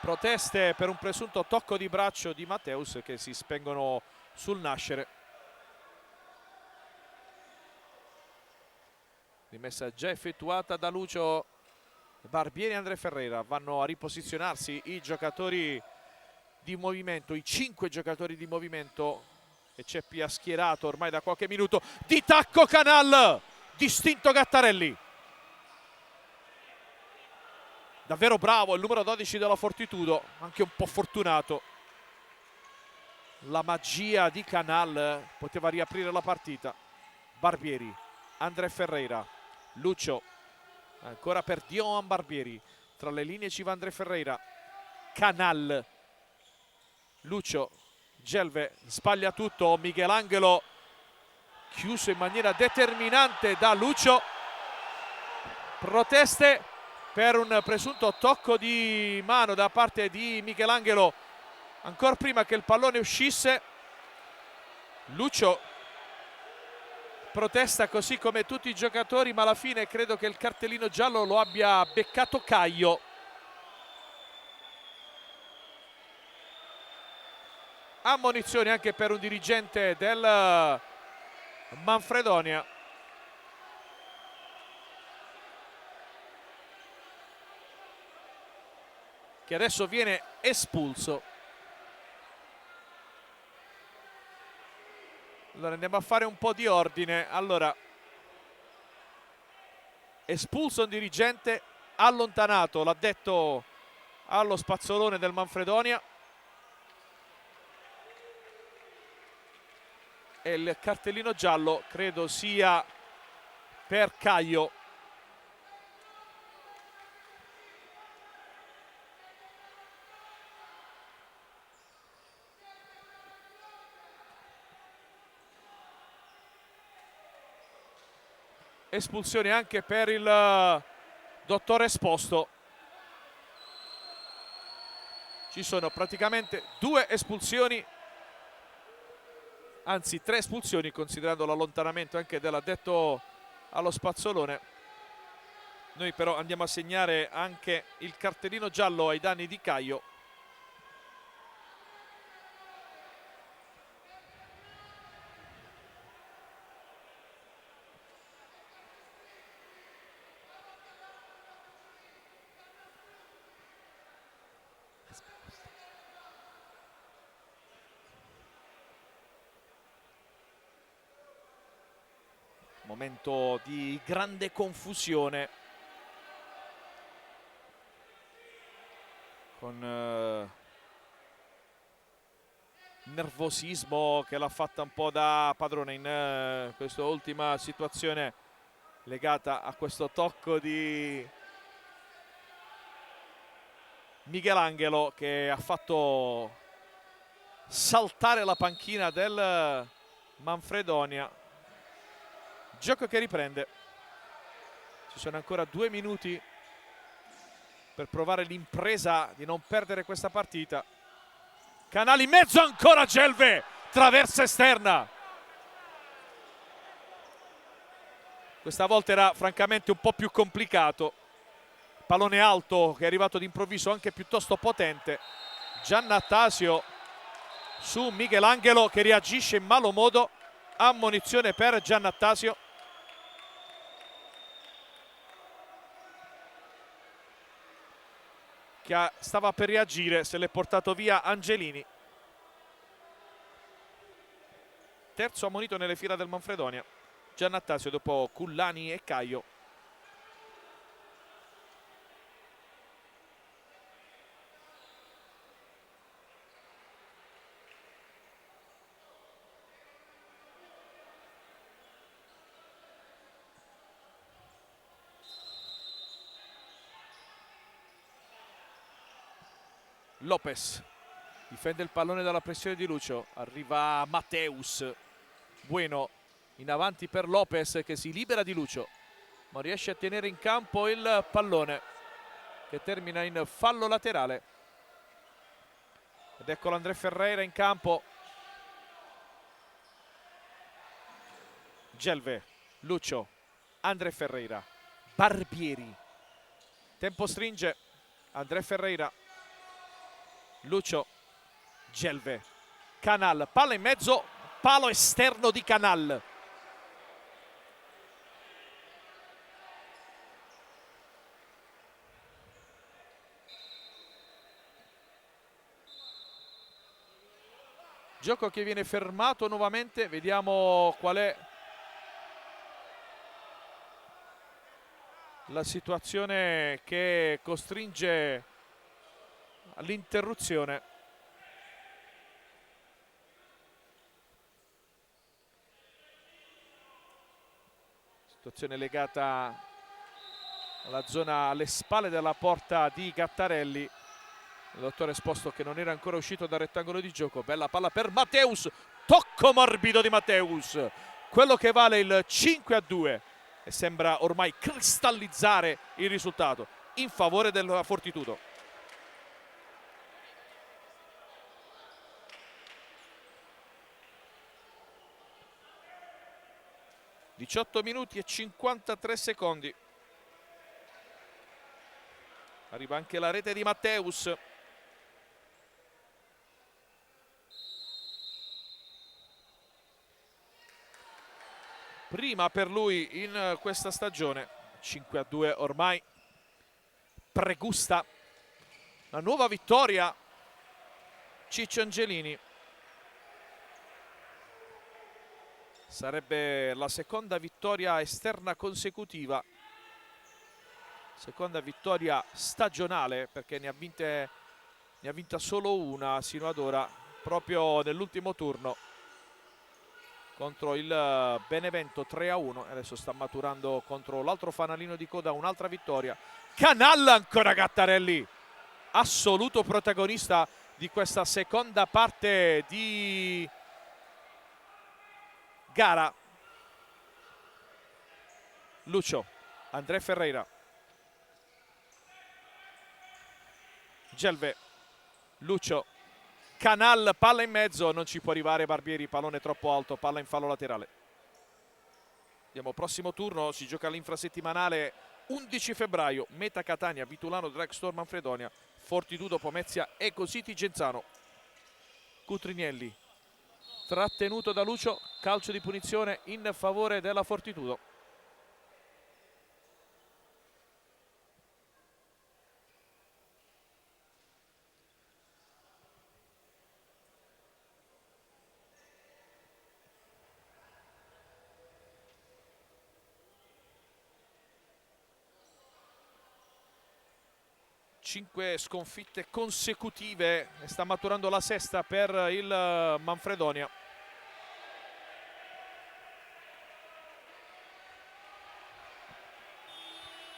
proteste per un presunto tocco di braccio di Matteus che si spengono sul nascere. Rimessa già effettuata da Lucio. Barbieri e André Ferreira vanno a riposizionarsi i giocatori di movimento, i 5 giocatori di movimento che Ceppi ha schierato ormai da qualche minuto. Di tacco Canal, distinto Gattarelli. Davvero bravo il numero 12 della Fortitudo, anche un po' fortunato. La magia di Canal poteva riaprire la partita. Barbieri, André Ferreira, Lucio, ancora per Dioan Barbieri. Tra le linee ci va André Ferreira, Canal, Lucio, Gelve, sbaglia tutto, Michelangelo chiuso in maniera determinante da Lucio. Proteste per un presunto tocco di mano da parte di Michelangelo ancora prima che il pallone uscisse. Lucio protesta così come tutti i giocatori, ma alla fine credo che il cartellino giallo lo abbia beccato Caio. Ammonizioni anche per un dirigente del Manfredonia. Che adesso viene espulso. Allora andiamo a fare un po' di ordine. Allora, espulso un dirigente, allontanato l'addetto allo spazzolone del Manfredonia. E il cartellino giallo credo sia per Caio. Espulsione anche per il dottor Esposto. Ci sono praticamente 2 espulsioni, anzi 3 espulsioni, considerando l'allontanamento anche dell'addetto allo spazzolone. Noi però andiamo a segnare anche il cartellino giallo ai danni di Caio. Momento di grande confusione con nervosismo che l'ha fatta un po' da padrone in questa ultima situazione legata a questo tocco di Michelangelo, che ha fatto saltare la panchina del Manfredonia. Gioco che riprende. Ci sono ancora 2 minuti per provare l'impresa di non perdere questa partita. Canali in mezzo, ancora Gelve, traversa esterna. Questa volta era francamente un po' più complicato. Pallone alto che è arrivato d'improvviso, anche piuttosto potente. Giannattasio su Michelangelo che reagisce in malo modo. Ammonizione per Giannattasio. Che stava per reagire, se l'è portato via Angelini. Terzo ammonito nelle fila del Manfredonia. Giannattasio dopo Cullani e Caio. Lopez difende il pallone dalla pressione di Lucio, arriva Matteus. Bueno in avanti per Lopez che si libera di Lucio, ma riesce a tenere in campo il pallone che termina in fallo laterale. Ed eccolo André Ferreira in campo. Gelve, Lucio, André Ferreira, Barbieri. Tempo stringe, André Ferreira, Lucio, Gelve, Canal, palla in mezzo, palo esterno di Canal. Gioco che viene fermato nuovamente, vediamo qual è la situazione che costringe all'interruzione. Situazione legata alla zona alle spalle della porta di Gattarelli. Il dottore Esposto che non era ancora uscito dal rettangolo di gioco. Bella palla per Matteus, tocco morbido di Matteus, quello che vale il 5-2 e sembra ormai cristallizzare il risultato in favore del Fortitudo. (18 minuti e 53 secondi). Arriva anche la rete di Matteus. prima per lui in questa stagione. 5-2 ormai. Pregusta, la nuova vittoria. Ciccio Angelini. Sarebbe la seconda vittoria esterna consecutiva, seconda vittoria stagionale, perché ne ha vinta solo una sino ad ora, proprio nell'ultimo turno contro il Benevento 3-1. Adesso sta maturando contro l'altro fanalino di coda un'altra vittoria. Canal ancora Gattarelli, assoluto protagonista di questa seconda parte di gara. Lucio, André Ferreira, Gelve, Lucio, Canal, palla in mezzo, non ci può arrivare Barbieri, pallone troppo alto, palla in fallo laterale. Andiamo prossimo turno, si gioca l'infrasettimanale 11 febbraio, Meta Catania, Vitulano, Dragstore Manfredonia, Fortitudo Pomezia e Cositi Genzano. Cutrinielli, trattenuto da Lucio, calcio di punizione in favore della Fortitudo. Cinque sconfitte consecutive e sta maturando la sesta per il Manfredonia.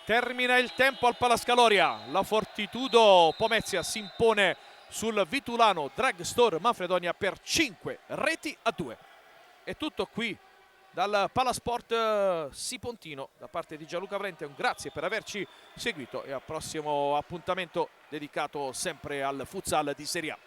Termina il tempo al Palascaloria. La Fortitudo Pomezia si impone sul Vitulano Dragstore Manfredonia per 5-2. È tutto qui dal Palasport Sipontino da parte di Gianluca Valente. Un grazie per averci seguito e al prossimo appuntamento dedicato sempre al futsal di Serie A.